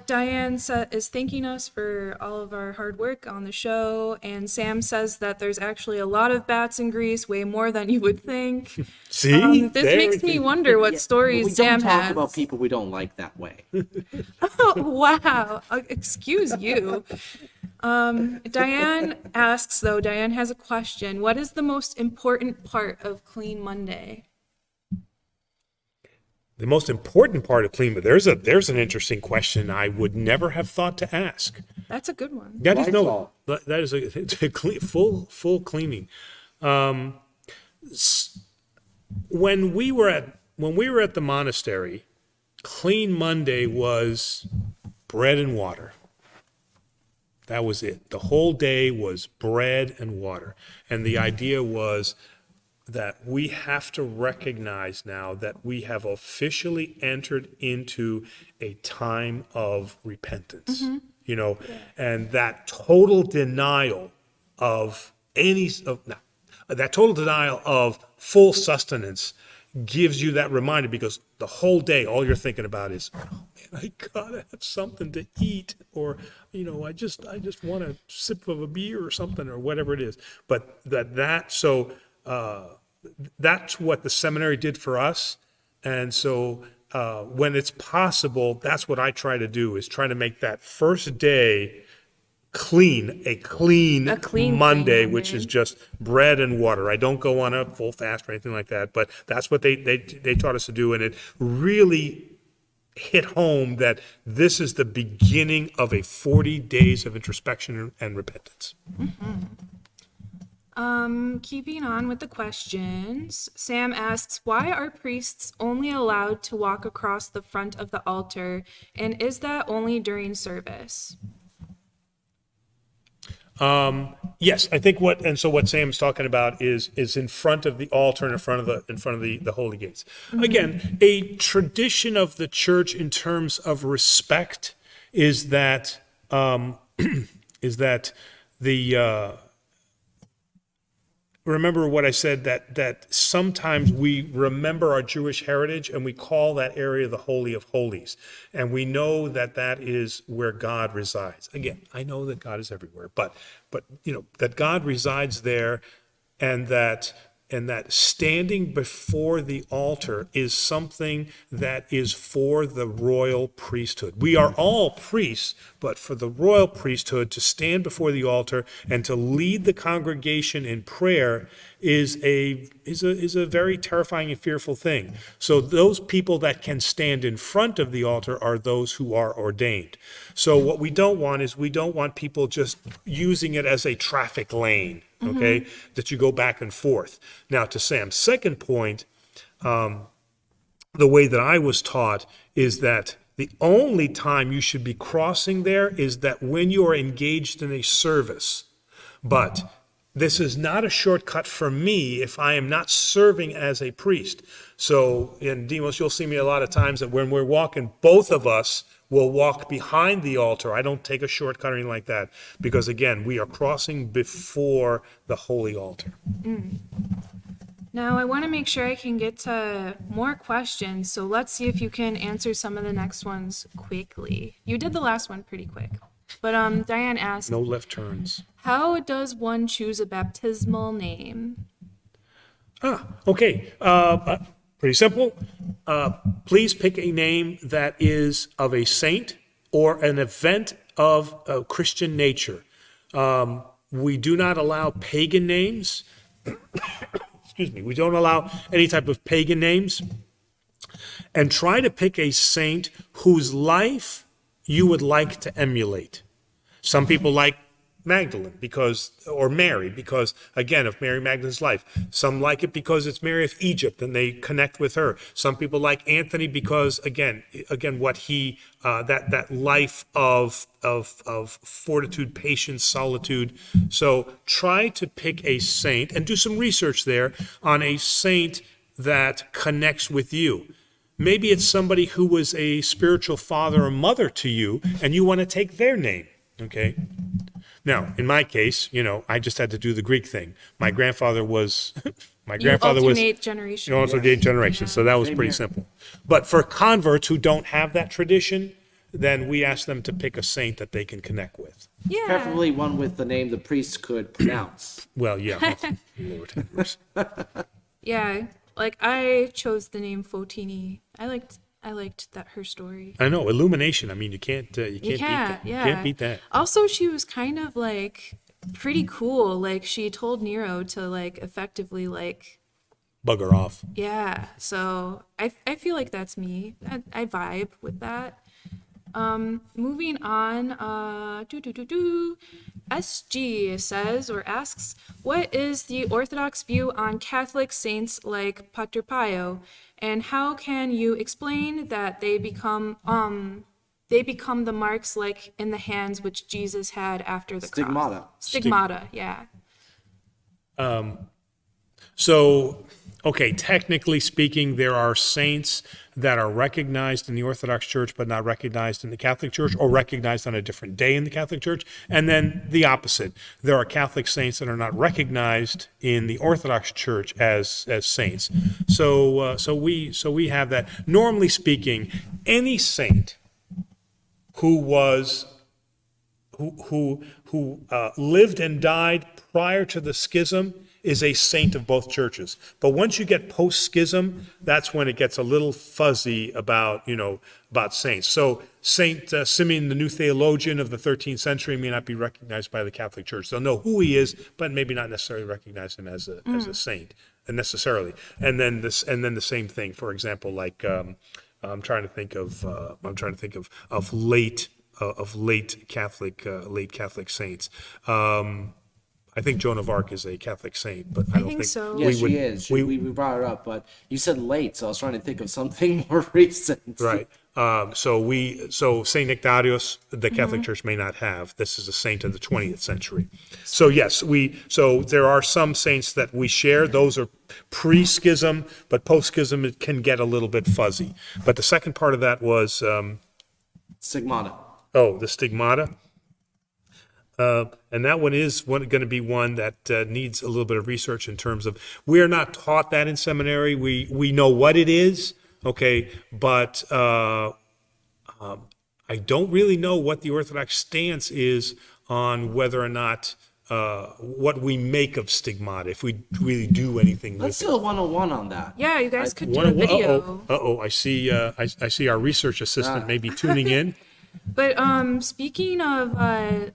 Diane is thanking us for all of our hard work on the show, and Sam says that there's actually a lot of bats in Greece, way more than you would think. See, This makes me wonder what stories We Sam don't talk has. about people we don't like that way. Oh, wow. Excuse you. Diane has a question. What is the most important part of Clean Monday? The most important part of clean, but there's an interesting question I would never have thought to ask. That's a good one. That is Lysol. it's a full cleaning. When we were at the monastery, Clean Monday was bread and water. That was it. The whole day was bread and water, and the idea was that we have to recognize now that we have officially entered into a time of repentance, and that total denial of that total denial of full sustenance gives you that reminder, because the whole day, all you're thinking about is, oh man, I gotta have something to eat, or, I just want a sip of a beer or something, or whatever it is. But that's what the seminary did for us. And so when it's possible, that's what I try to do, is try to make that first day a clean Monday, which is just bread and water. I don't go on a full fast or anything like that, but that's what they taught us to do. And it really hit home that this is the beginning of a 40 days of introspection and repentance. Keeping on with the questions, Sam asks, why are priests only allowed to walk across the front of the altar, and is that only during service? Yes, I think what Sam's talking about is in front of the altar and in front of the holy gates. Again, a tradition of the church in terms of respect is that remember what I said, that sometimes we remember our Jewish heritage and we call that area the Holy of Holies. And we know that that is where God resides. Again, I know that God is everywhere, but that God resides there, and that standing before the altar is something that is for the royal priesthood. We are all priests, but for the royal priesthood to stand before the altar and to lead the congregation in prayer is a very terrifying and fearful thing. So those people that can stand in front of the altar are those who are ordained. So what we don't want is people just using it as a traffic lane, okay, that you go back and forth. Now, to Sam's second point, the way that I was taught is that the only time you should be crossing there is that when you are engaged in a service. But this is not a shortcut for me if I am not serving as a priest. So in Demos, you'll see me a lot of times that when we're walking, both of us will walk behind the altar. I don't take a shortcut or anything like that because, again, we are crossing before the holy altar. Now, I want to make sure I can get to more questions, so let's see if you can answer some of the next ones quickly. You did the last one pretty quick. But Diane asked, No left turns. how does one choose a baptismal name? Okay. Pretty simple. Please pick a name that is of a saint or an event of a Christian nature. We do not allow pagan names. Excuse me. We don't allow any type of pagan names. And try to pick a saint whose life you would like to emulate. Some people like Magdalene or Mary because, again, of Mary Magdalene's life. Some like it because it's Mary of Egypt and they connect with her. Some people like Anthony because, again, what he that life of fortitude, patience, solitude. So try to pick a saint and do some research there on a saint that connects with you. Maybe it's somebody who was a spiritual father or mother to you, and you want to take their name, okay? Now, in my case, I just had to do the Greek thing. My grandfather was, You alternate generations. also did generation, so that was pretty simple. But for converts who don't have that tradition, then we ask them to pick a saint that they can connect with. Yeah. Preferably one with the name the priest could pronounce. Well, yeah. Lord have mercy. Yeah. Like I chose the name Fotini. I liked that her story. I know, illumination. I mean, you can't beat that. Yeah. You can't beat that. Also, she was kind of like pretty cool. Like she told Nero to like effectively like Bugger off. yeah. So I feel like that's me. I vibe with that. Moving on, SG says or asks, what is the Orthodox view on Catholic saints like Pater Pio, and how can you explain that they become the marks like in the hands which Jesus had after the Stigmata. cross? Stigmata, yeah. So, okay, technically speaking, there are saints that are recognized in the Orthodox Church but not recognized in the Catholic Church, or recognized on a different day in the Catholic Church. And then the opposite. There are Catholic saints that are not recognized in the Orthodox Church as saints. So we have that. Normally speaking, any saint who lived and died prior to the schism is a saint of both churches. But once you get post-schism, that's when it gets a little fuzzy about saints. So Saint Simeon, the new theologian of the 13th century, may not be recognized by the Catholic Church. They'll know who he is, but maybe not necessarily recognize him as a saint necessarily. And then the same thing, for example, like I'm trying to think of late Catholic saints. I think Joan of Arc is a Catholic saint, but I don't think so. Yes, she is. We brought her up, but you said late, so I was trying to think of something more recent. Right. So Saint Nectarios, the Catholic Church may not have. This is a saint of the 20th century. So yes, so there are some saints that we share. Those are pre-schism, but post-schism it can get a little bit fuzzy. But the second part of that was Stigmata. the stigmata. And that one is going to be one that needs a little bit of research in terms of, we are not taught that in seminary. We know what it is, okay, but I don't really know what the Orthodox stance is on whether or not what we make of stigmata, if we really do anything with it. Let's do a 101 on that. Yeah, you guys could do a video. I see our research assistant maybe tuning in. But speaking of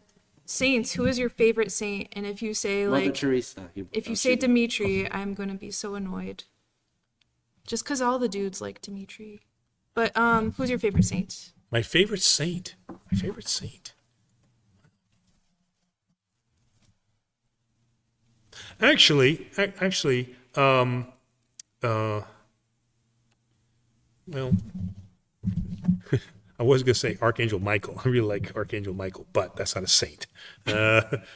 saints, who is your favorite saint? And if you say Mother like, Teresa. if you say Dimitri, I'm gonna be so annoyed. Just because all the dudes like Dimitri. But who's your favorite saint? My favorite saint. Actually, well, I was going to say Archangel Michael. I really like Archangel Michael, but that's not a saint.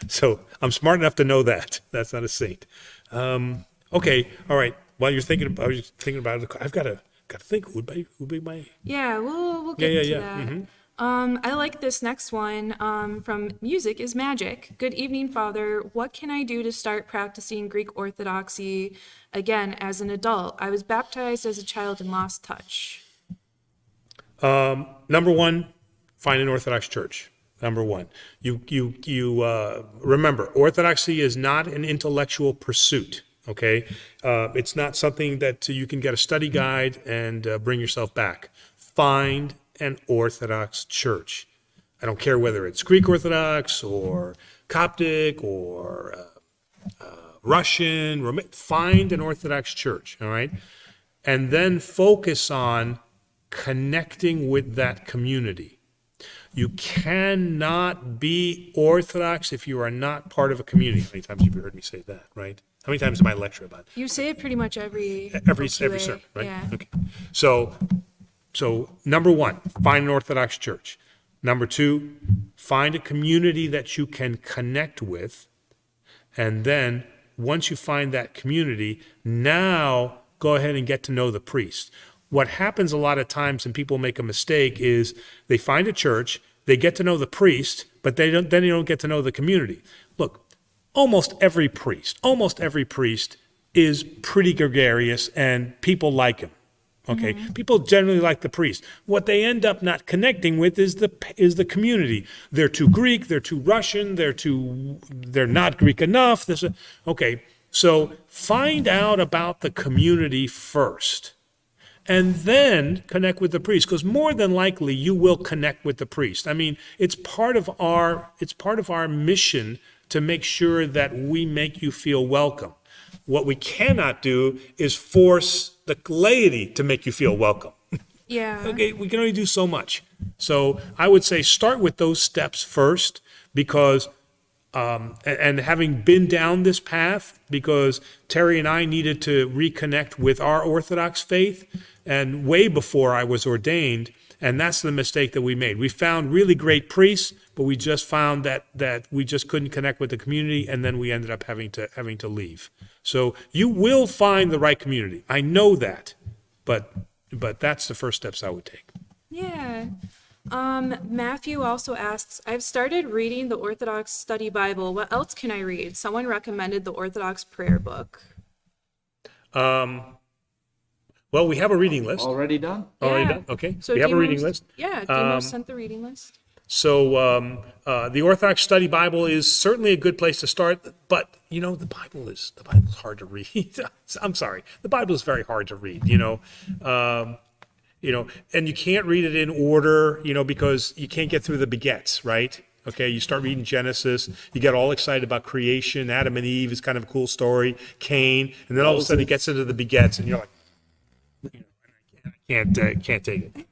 So I'm smart enough to know that. That's not a saint. Okay, all right. While you're thinking about, I was just thinking about it. I've got to think who'd be my. Yeah, we'll get Yeah, to yeah, that. mhm. I like this next one from Music is Magic. Good evening, Father. What can I do to start practicing Greek Orthodoxy again as an adult? I was baptized as a child and lost touch. Number one, find an Orthodox church. Number one, you remember, Orthodoxy is not an intellectual pursuit. Okay, it's not something that you can get a study guide and bring yourself back. Find an Orthodox church. I don't care whether it's Greek Orthodox or Coptic or Russian. Find an Orthodox church. All right, and then focus on connecting with that community. You cannot be Orthodox if you are not part of a community. How many times have you heard me say that, right? How many times am I lecture about it? You say it pretty much every Every OQA, sermon, right? Yeah. Okay. So number one, find an Orthodox church. Number two, find a community that you can connect with. And then once you find that community, now go ahead and get to know the priest. What happens a lot of times when people make a mistake is they find a church, they get to know the priest, but then they don't get to know the community. Look, almost every priest is pretty gregarious and people like him. Okay, people generally like the priest. What they end up not connecting with is the community. They're too Greek, they're too Russian, they're not Greek enough. Okay, so find out about the community first, and then connect with the priest, because more than likely you will connect with the priest. I mean, it's part of our mission to make sure that we make you feel welcome. What we cannot do is force the laity to make you feel welcome. Yeah. Okay, we can only do so much. So I would say start with those steps first, because and having been down this path, because Terry and I needed to reconnect with our Orthodox faith, and way before I was ordained, and that's the mistake that we made. We found really great priests, but we just found that we just couldn't connect with the community, and then we ended up having to leave. So you will find the right community. I know that, but that's the first steps I would take. Yeah. Matthew also asks, I've started reading the Orthodox Study Bible. What else can I read? Someone recommended the Orthodox Prayer Book. Well, we have a reading list. Already done? Already Yeah. done? Okay. So We have a Demos- reading list. Yeah, Demos sent the reading list. So the Orthodox Study Bible is certainly a good place to start, but the Bible is hard to read. I'm sorry, the Bible is very hard to read. And you can't read it in order, because you can't get through the begets, right? Okay, you start reading Genesis, you get all excited about creation, Adam and Eve is kind of a cool story, Cain, and then all of a sudden it gets into the begets, and you're like, I can't take it.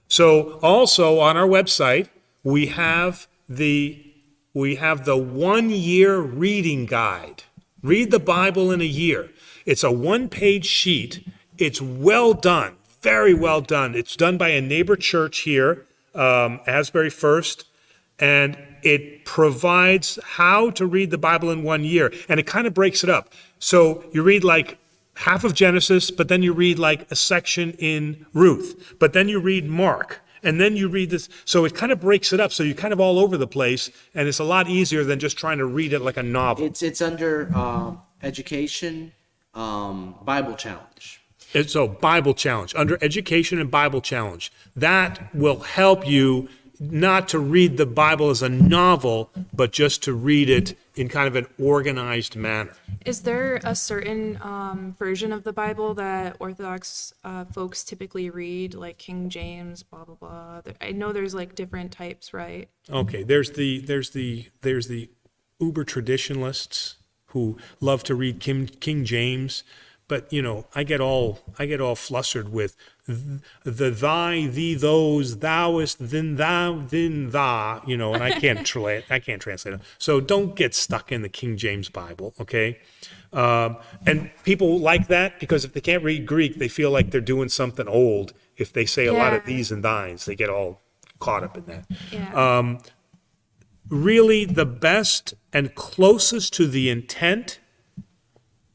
So also on our website, we have the 1 year reading guide. Read the Bible in a year. It's a 1-page sheet. It's well done, very well done. It's done by a neighbor church here, Asbury First, and it provides how to read the Bible in 1 year, and it kind of breaks it up. So you read like half of Genesis, but then you read like a section in Ruth, but then you read Mark, and then you read this. So it kind of breaks it up, so you're kind of all over the place, and it's a lot easier than just trying to read it like a novel. It's under education, Bible challenge. So Bible challenge, under education and Bible challenge. That will help you not to read the Bible as a novel, but just to read it in kind of an organized manner. Is there a certain version of the Bible that Orthodox folks typically read, like King James, blah blah blah? I know there's like different types, right? Okay, there's the uber traditionalists who love to read King James, but I get all flustered with the thy, thee, those, thouest, then thou, then tha, and I can't translate it. So don't get stuck in the King James Bible, okay? And people like that because if they can't read Greek, they feel like they're doing something old. If they say a lot of Yeah. these and thines, they get all caught up in that. Yeah. Really, the best and closest to the intent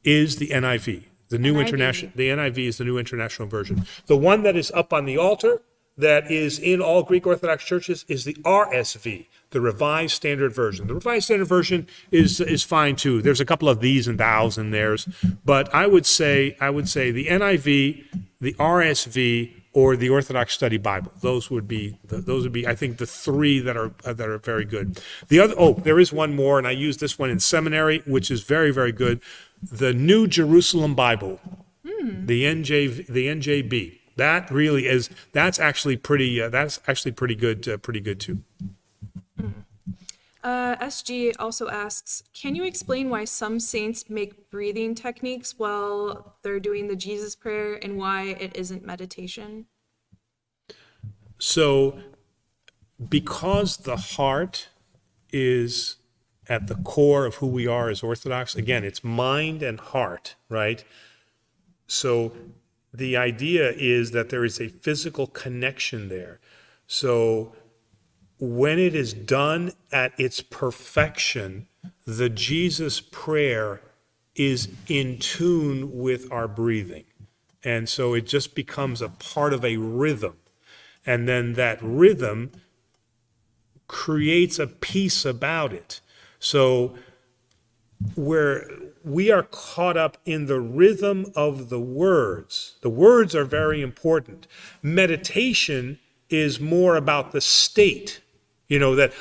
is the NIV. The new international, the NIV is the new international version. The one that is up on the altar, that is in all Greek Orthodox churches, is the RSV, the Revised Standard Version. The Revised Standard Version is fine too. There's a couple of these and thous in theirs, but I would say the NIV, the RSV, or the Orthodox Study Bible. Those would be I think the three that are very good. The other there is one more, and I used this one in seminary, which is very, very good. The New Jerusalem Bible, the NJB. That really is. That's actually pretty good too. SG also asks, can you explain why some saints make breathing techniques while they're doing the Jesus prayer and why it isn't meditation? So, because the heart is at the core of who we are as Orthodox, again, it's mind and heart, right? So the idea is that there is a physical connection there. So when it is done at its perfection, the Jesus prayer is in tune with our breathing. And so it just becomes a part of a rhythm. And then that rhythm creates a peace about it. So where we are caught up in the rhythm of the words are very important. Meditation is more about the state, that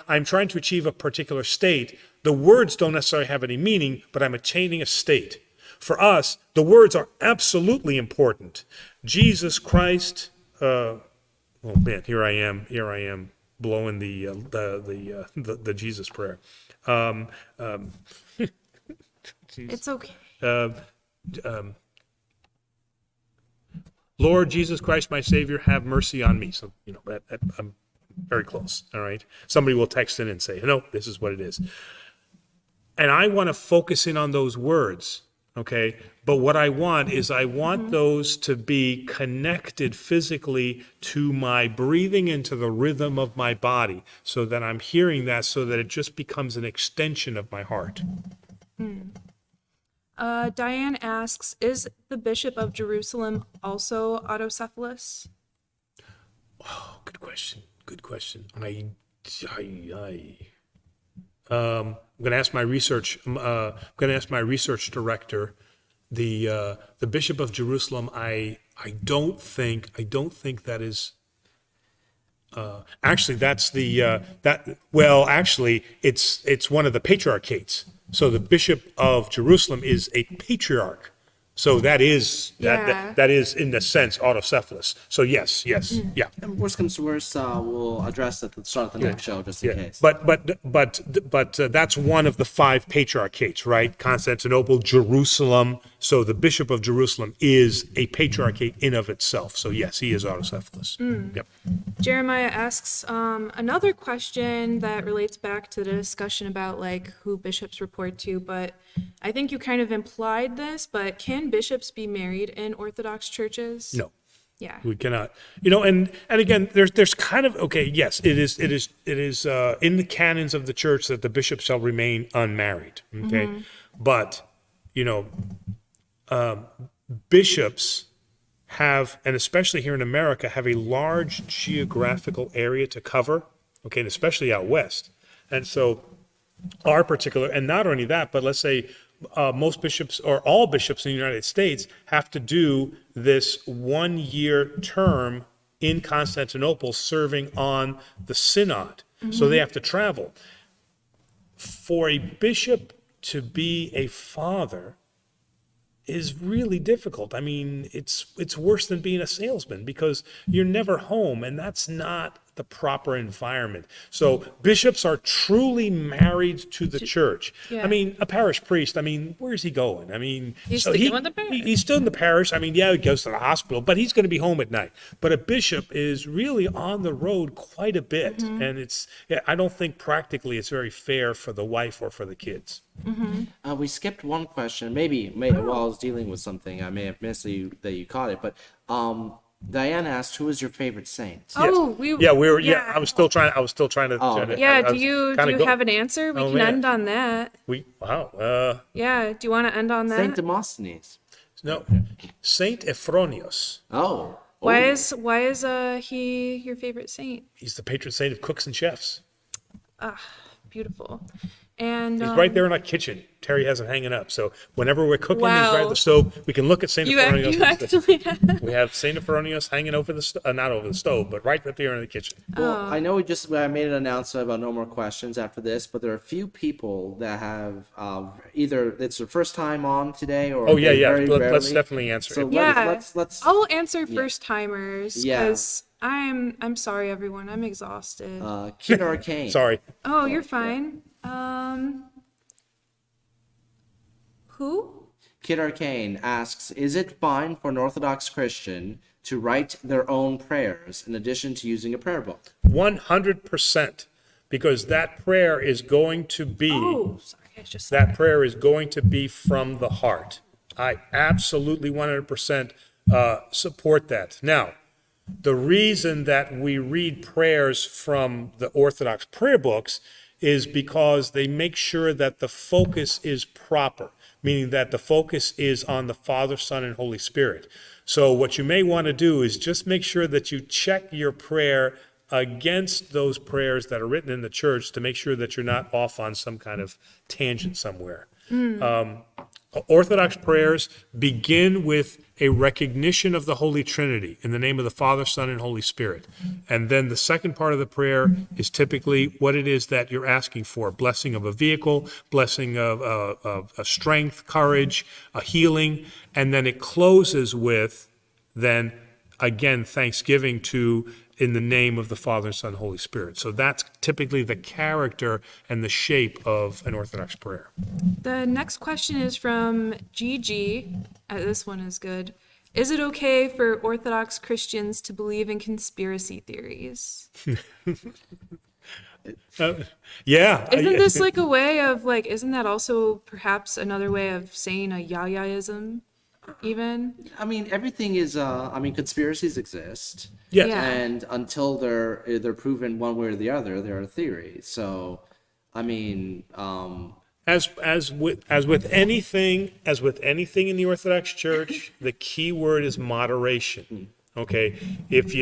I'm trying to achieve a particular state. The words don't necessarily have any meaning, but I'm attaining a state. For us, the words are absolutely important. Jesus Christ, oh man, here I am blowing the Jesus prayer. It's okay. Lord Jesus Christ, my Savior, have mercy on me. So, I'm very close, all right? Somebody will text in and say, no, this is what it is. And I want to focus in on those words, okay? But what I want is those to be connected physically to my breathing into the rhythm of my body so that I'm hearing that so that it just becomes an extension of my heart. Diane asks, is the Bishop of Jerusalem also autocephalous? Oh, good question. I'm going to ask my research. I'm going to ask my research director. The Bishop of Jerusalem. I don't think that is. Actually, that's the that. Well, actually, it's one of the patriarchates. So the Bishop of Jerusalem is a patriarch. So that is that is in a sense autocephalous. So yes, yeah. And worst comes to worst, we'll address it at the start of the next show, just in case. But that's one of the five patriarchates, right? Constantinople, Jerusalem. So the Bishop of Jerusalem is a patriarchate in of itself. So yes, he is autocephalous. Yep. Jeremiah asks another question that relates back to the discussion about like who bishops report to, but I think you kind of implied this, but can bishops be married in Orthodox churches? No. Yeah. We cannot, and again, there's kind of, okay, yes, it is in the canons of the church that the bishop shall remain unmarried, okay? But, bishops have, and especially here in America, have a large geographical area to cover, okay, and especially out west. And so our particular, and not only that, but let's say most bishops or all bishops in the United States have to do this 1-year term in Constantinople serving on the synod. So they have to travel. For a bishop to be a father is really difficult. I mean, it's worse than being a salesman because you're never home, and that's not the proper environment. So bishops are truly married to the church. Yeah. I mean, a parish priest, I mean, where's he going? I mean, He's so sticking with the parish. he's still in the parish. I mean, yeah, he goes to the hospital, but he's going to be home at night. But a bishop is really on the road quite a bit. And I don't think practically it's very fair for the wife or for the kids. We skipped one question. Maybe while I was dealing with something, I may have missed that you caught it. But Diane asked, "Who is your favorite saint?" Oh, I was still trying to. okay. Yeah, I do was you kinda have an answer? We Oh, can man. end on that. Wow. Yeah, do you want to end on that? Saint Demosthenes. No, Saint Ephronius. Oh. Why Oh. is he your favorite saint? He's the patron saint of cooks and chefs. Beautiful. And He's right there in our kitchen. Terry has it hanging up. So whenever we're cooking, he's right Wow. at the stove. We can look at Saint you Ephronius. actually have. We have Saint Ephronius hanging over the not over the stove, but right there in the kitchen. Well, I know I made an announcement about no more questions after this, but there are a few people that have either it's their first time on today or Oh yeah, they yeah. very Let's rarely. definitely answer So it. Yeah. let's I'll answer first timers Yeah. because I'm sorry everyone. I'm exhausted. Kid Arcane. Sorry. Oh, you're fine. Who? Kid Arcane asks, is it fine for an Orthodox Christian to write their own prayers in addition to using a prayer book? 100%, because that prayer is going to be Oh, sorry. I just that prayer is going to be from the heart. I absolutely 100% support that. Now, the reason that we read prayers from the Orthodox prayer books is because they make sure that the focus is proper, meaning that the focus is on the Father, Son, and Holy Spirit. So what you may want to do is just make sure that you check your prayer against those prayers that are written in the church to make sure that you're not off on some kind of tangent somewhere. Orthodox prayers begin with a recognition of the Holy Trinity in the name of the Father, Son, and Holy Spirit. And then the second part of the prayer is typically what it is that you're asking for: blessing of a vehicle, blessing of a strength, courage, a healing. And then it closes with, then again, thanksgiving to in the name of the Father, Son, Holy Spirit. So that's typically the character and the shape of an Orthodox prayer. The next question is from Gigi. This one is good. Is it okay for Orthodox Christians to believe in conspiracy theories? Yeah. Isn't this like a way of isn't that also perhaps another way of saying a yayaism even? I mean, everything is. Conspiracies exist. Yeah. Yeah. And until they're proven one way or the other, they're a theory. So, I mean, As with anything in the Orthodox Church, the key word is moderation. Okay, if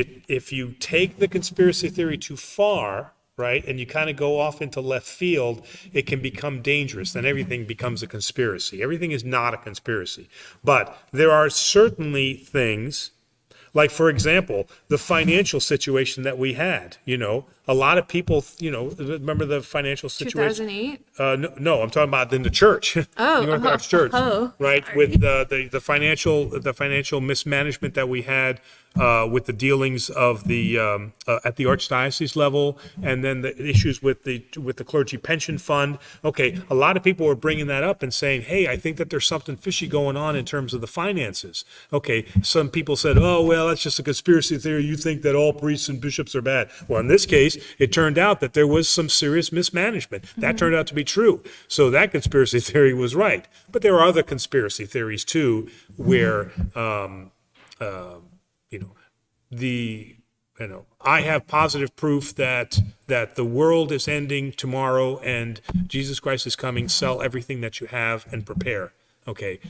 you take the conspiracy theory too far, right, and you kind of go off into left field, it can become dangerous. Then everything becomes a conspiracy. Everything is not a conspiracy, but there are certainly things. Like, for example, the financial situation that we had, a lot of people, remember the financial situation? 2008? No, I'm talking about in the church, the Orthodox Church, right? With the financial mismanagement that we had with the dealings of the at the archdiocese level, and then the issues with the clergy pension fund. Okay, a lot of people were bringing that up and saying, "Hey, I think that there's something fishy going on in terms of the finances." Okay, some people said, "Oh, well, that's just a conspiracy theory. You think that all priests and bishops are bad." Well, in this case, it turned out that there was some serious mismanagement. That turned out to be true. So that conspiracy theory was right. But there are other conspiracy theories too, where I have positive proof that the world is ending tomorrow and Jesus Christ is coming. Sell everything that you have and prepare. Okay,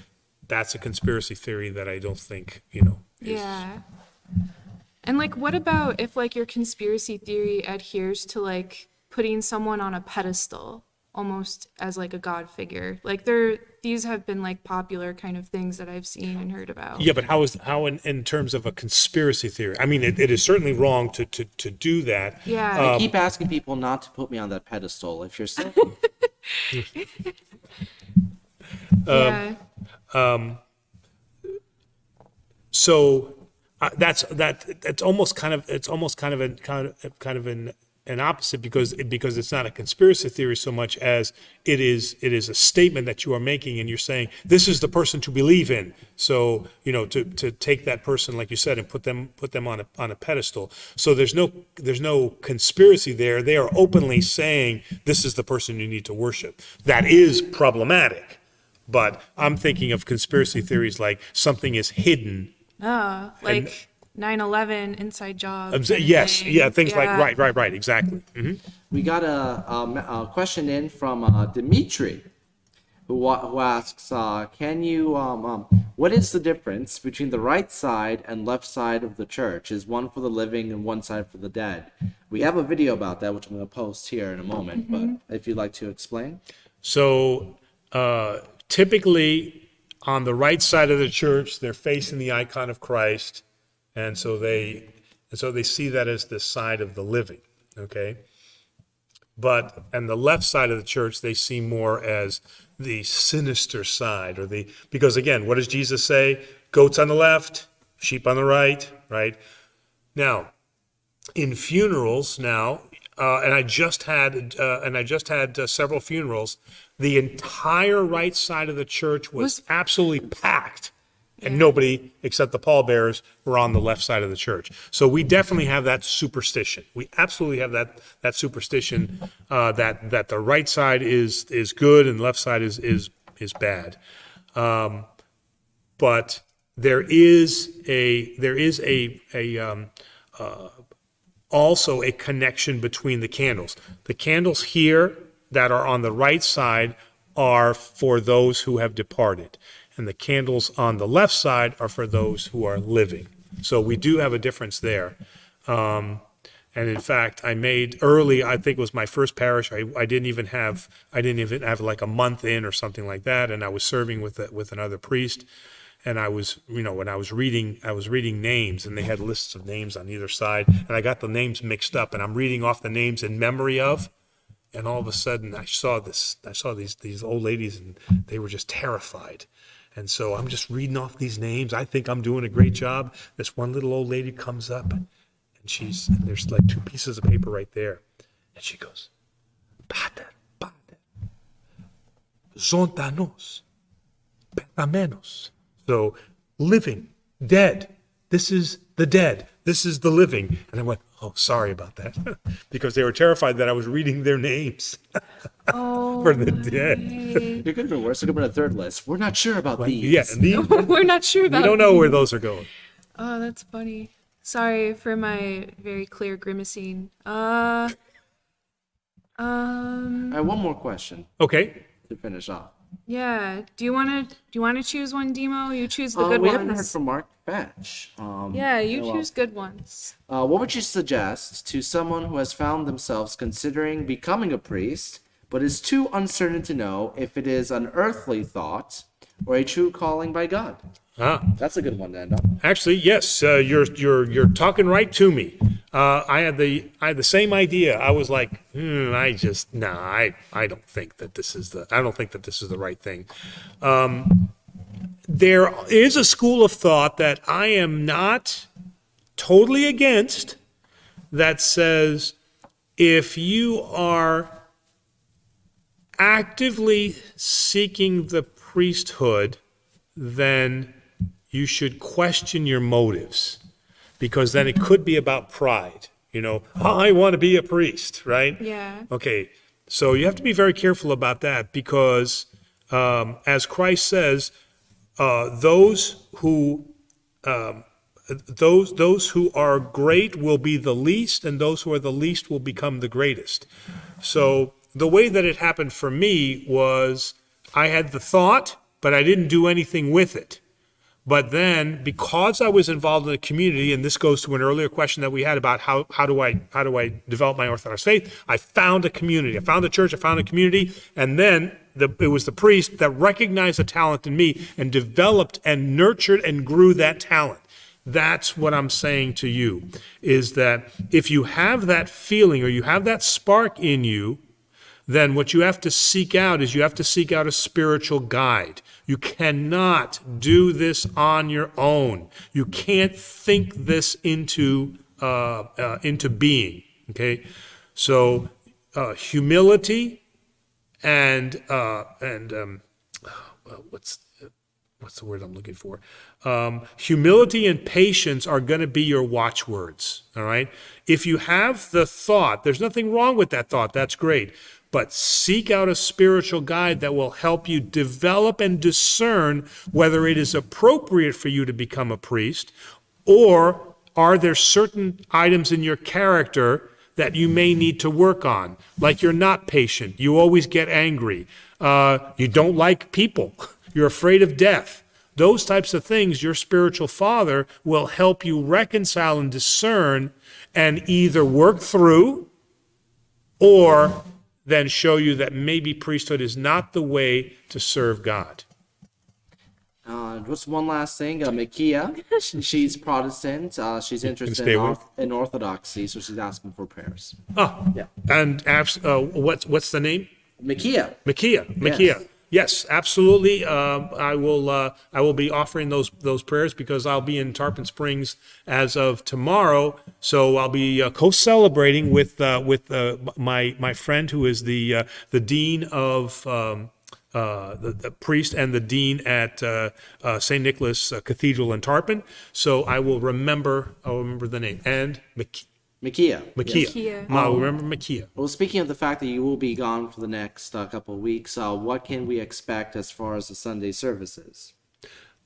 that's a conspiracy theory that I don't think is. Yeah. And what about if your conspiracy theory adheres to putting someone on a pedestal almost as a god figure? These have been popular kind of things that I've seen and heard about. Yeah, but how in terms of a conspiracy theory? I mean, it is certainly wrong to do that. Yeah. I keep asking people not to put me on that pedestal. If you're so, Yeah. So It's almost an opposite because it's not a conspiracy theory so much as it is a statement that you are making, and you're saying this is the person to believe in. So to take that person, like you said, and put them on a pedestal. So there's no conspiracy there. They are openly saying this is the person you need to worship. That is problematic, but I'm thinking of conspiracy theories like something is hidden. Like 9/11 inside job. Yes, yeah, things Yeah. like right, exactly. We got a question in from Dimitri, who asks, can you, what is the difference between the right side and left side of the church? Is one for the living and one side for the dead? We have a video about that, which I'm going to post here in a moment, but if you'd like to explain. So typically on the right side of the church, they're facing the icon of Christ, and so they see that as the side of the living, okay? But on the left side of the church, they see more as the sinister side, because again, what does Jesus say? Goats on the left, sheep on the right, right? Now, in funerals now, and I just had several funerals, the entire right side of the church was absolutely packed. And nobody except the pallbearers were on the left side of the church. So we definitely have that superstition. We absolutely have that superstition that the right side is good and the left side is bad. But there is also a connection between the candles. The candles here that are on the right side are for those who have departed, and the candles on the left side are for those who are living. So we do have a difference there. And in fact, I think it was my first parish. I didn't even have like a month in or something like that, and I was serving with another priest, and I was, when I was reading names, and they had lists of names on either side, and I got the names mixed up, and I'm reading off the names in memory of. And all of a sudden, I saw these old ladies, and they were just terrified. And so I'm just reading off these names. I think I'm doing a great job. This one little old lady comes up, and there's like 2 pieces of paper right there. And she goes, Pater, zontanos, peramenos. So living, dead. This is the dead. This is the living. And I went, oh, sorry about that. Because they were terrified that I was reading their names for the dead. It could have been worse. It could have been a third list. We're not sure about these. Yeah, and these, We're not sure about we don't know where those are going. Oh, that's funny. Sorry for my very clear grimacing. I have one more question Okay. to finish off. Yeah. Do you want to choose one, Demo? You choose the good we ones. haven't heard from Mark Fetch. Yeah, you choose good ones. What would you suggest to someone who has found themselves considering becoming a priest, but is too uncertain to know if it is an earthly thought or a true calling by God? That's a good one to end on. Actually, yes, you're talking right to me. I had the same idea. I was like, I don't think that this is the right thing. There is a school of thought that I am not totally against that says if you are actively seeking the priesthood, then you should question your motives, because then it could be about pride. I want to be a priest, right? Yeah. Okay, so you have to be very careful about that, because as Christ says, those who are great will be the least, and those who are the least will become the greatest. So the way that it happened for me was I had the thought, but I didn't do anything with it. But then, because I was involved in the community, and this goes to an earlier question that we had about how do I develop my Orthodox faith, I found a community. I found a church, I found a community, and then it was the priest that recognized the talent in me and developed and nurtured and grew that talent. That's what I'm saying to you, is that if you have that feeling or you have that spark in you, then what you have to seek out is you have to seek out a spiritual guide. You cannot do this on your own. You can't think this into being. Okay, so humility and what's the word I'm looking for? Humility and patience are going to be your watchwords. All right. If you have the thought, there's nothing wrong with that thought. That's great. But seek out a spiritual guide that will help you develop and discern whether it is appropriate for you to become a priest, or are there certain items in your character that you may need to work on, like you're not patient, you always get angry, you don't like people, you're afraid of death. Those types of things, your spiritual father will help you reconcile and discern and either work through or then show you that maybe priesthood is not the way to serve God. Just one last thing, Makia, she's Protestant. She's interested stay with? in Orthodoxy, so she's asking for prayers. Oh, Yeah. and what's the name? Makia. Makia. Yes, absolutely. I will be offering those prayers because I'll be in Tarpon Springs as of tomorrow. So I'll be co-celebrating with my friend who is the dean of the priest and the dean at St. Nicholas Cathedral in Tarpon. So I will remember the name and Makia. Makia. I'll remember Makia. Well, speaking of the fact that you will be gone for the next couple of weeks, what can we expect as far as the Sunday services?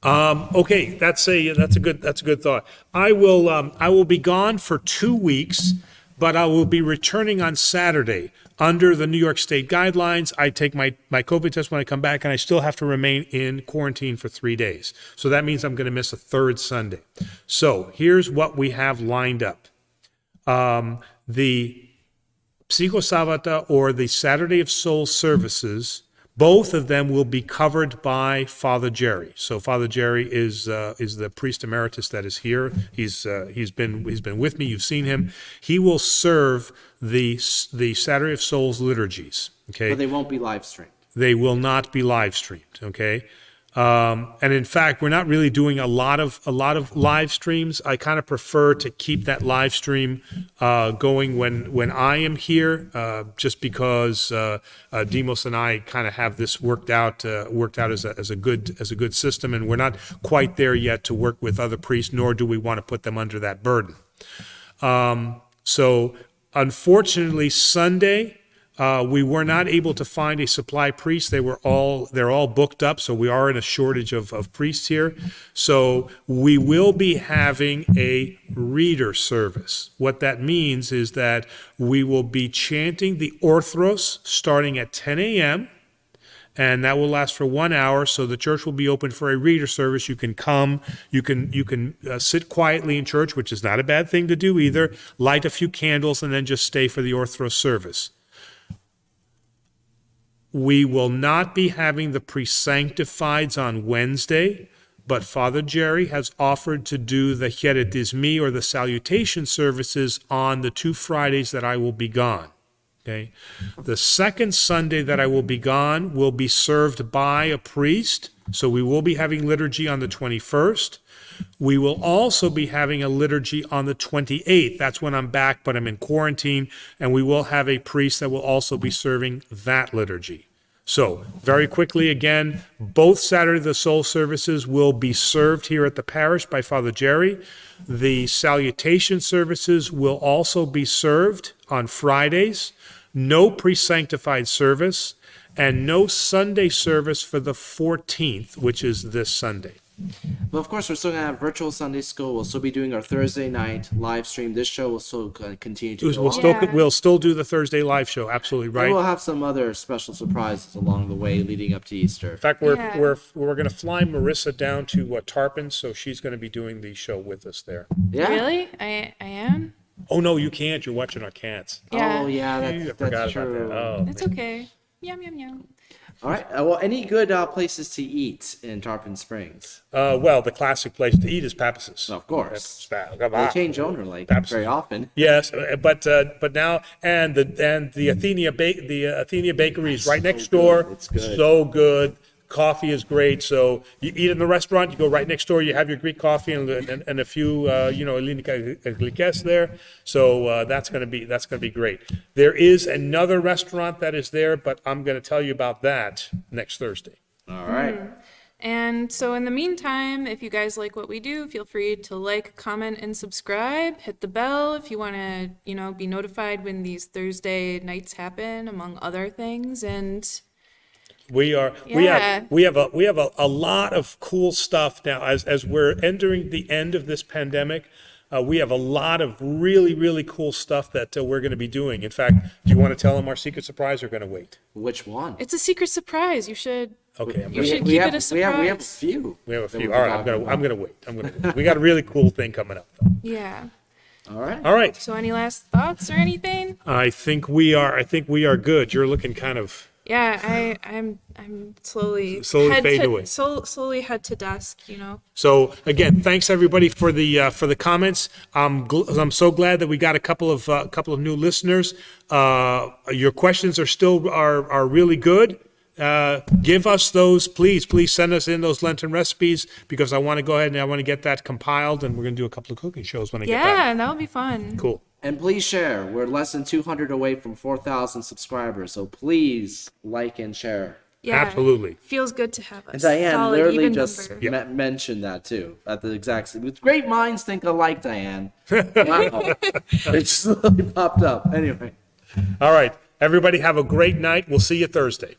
Okay, that's a good thought. I will be gone for 2 weeks, but I will be returning on Saturday. Under the New York State guidelines, I take my COVID test when I come back, and I still have to remain in quarantine for 3 days. So that means I'm going to miss a third Sunday. So here's what we have lined up. The Psycho-Sabata, or the Saturday of Soul services, both of them will be covered by Father Jerry. So Father Jerry is the priest emeritus that is here. He's been with me. You've seen him. He will serve the Saturday of Souls liturgies. Okay, But they won't be live streamed. they will not be live streamed. Okay. And in fact, we're not really doing a lot of live streams. I kind of prefer to keep that live stream going when I am here, just because Demos and I kind of have this worked out as a good system, and we're not quite there yet to work with other priests, nor do we want to put them under that burden. So unfortunately, Sunday, we were not able to find a supply priest. They're all booked up, so we are in a shortage of priests here. So we will be having a reader service. What that means is that we will be chanting the Orthros starting at 10 a.m., and that will last for 1 hour. So the church will be open for a reader service. You can come, you can sit quietly in church, which is not a bad thing to do either, light a few candles, and then just stay for the Orthros service. We will not be having the pre-sanctifieds on Wednesday, but Father Jerry has offered to do the Hieretismi, or the salutation services, on the 2 Fridays that I will be gone. Okay. The second Sunday that I will be gone will be served by a priest, so we will be having liturgy on the 21st. We will also be having a liturgy on the 28th. That's when I'm back, but I'm in quarantine, and we will have a priest that will also be serving that liturgy. So, very quickly again, both Saturday of the Soul services will be served here at the parish by Father Jerry. The salutation services will also be served on Fridays. No pre-sanctified service, and no Sunday service for the 14th, which is this Sunday. But of course, we're still going to have virtual Sunday school. We'll still be doing our Thursday night live stream. This show will still continue to go on. We'll still do the Thursday live show. Absolutely right. And we'll have some other special surprises along the way leading up to Easter. In fact, we're going to fly Marissa down to Tarpon, so she's going to be doing the show with us there. Yeah. Really? I am? Oh no, you can't. You're watching our cats. Yeah. Oh, yeah, I that's forgot true. about that. Oh, It's okay. Yum, yum, yum. All right. Well, any good places to eat in Tarpon Springs? Well, the classic place to eat is Papas's. Of course. Come They on. change owner like Papas's. very often. Yes, but now the Athenia Bakery is right next door. It's good. So good. Coffee is great. So you eat in the restaurant, you go right next door. You have your Greek coffee and a few Ellinika glikes there. So that's gonna be great. There is another restaurant that is there, but I'm gonna tell you about that next Thursday. All right. And so in the meantime, if you guys like what we do, feel free to like, comment, and subscribe. Hit the bell if you want to, be notified when these Thursday nights happen, among other things. And We have a lot of cool stuff now as we're entering the end of this pandemic. We have a lot of really, really cool stuff that we're going to be doing. In fact, do you want to tell them our secret surprise or going to wait? Which one? it's a secret surprise. You should. Okay, You should keep it a surprise. We have a few. we have a that few. we All can right, talk I'm going to wait. We got a really cool thing coming up, though. Yeah. All right. All right. So any last thoughts or anything? I think we are good. You're looking kind of Yeah, I'm slowly Slowly fade away. Slowly head to dusk. So again, thanks everybody for the comments. I'm so glad that we got a couple of new listeners. Your questions are really good. Give us those, please send us in those Lenten recipes because I want to go ahead and I want to get that compiled and we're going to do a couple of cooking shows when I get back. Yeah, that would be fun. Cool. And please share. We're less than 200 away from 4,000 subscribers, so please like and share. Yeah, Absolutely. Feels good to have us. And Diane Solid, literally even just number. mentioned that too at the exact same. With great minds think alike, Diane. Wow. It just literally popped up. Anyway. All right. Everybody have a great night. We'll see you Thursday.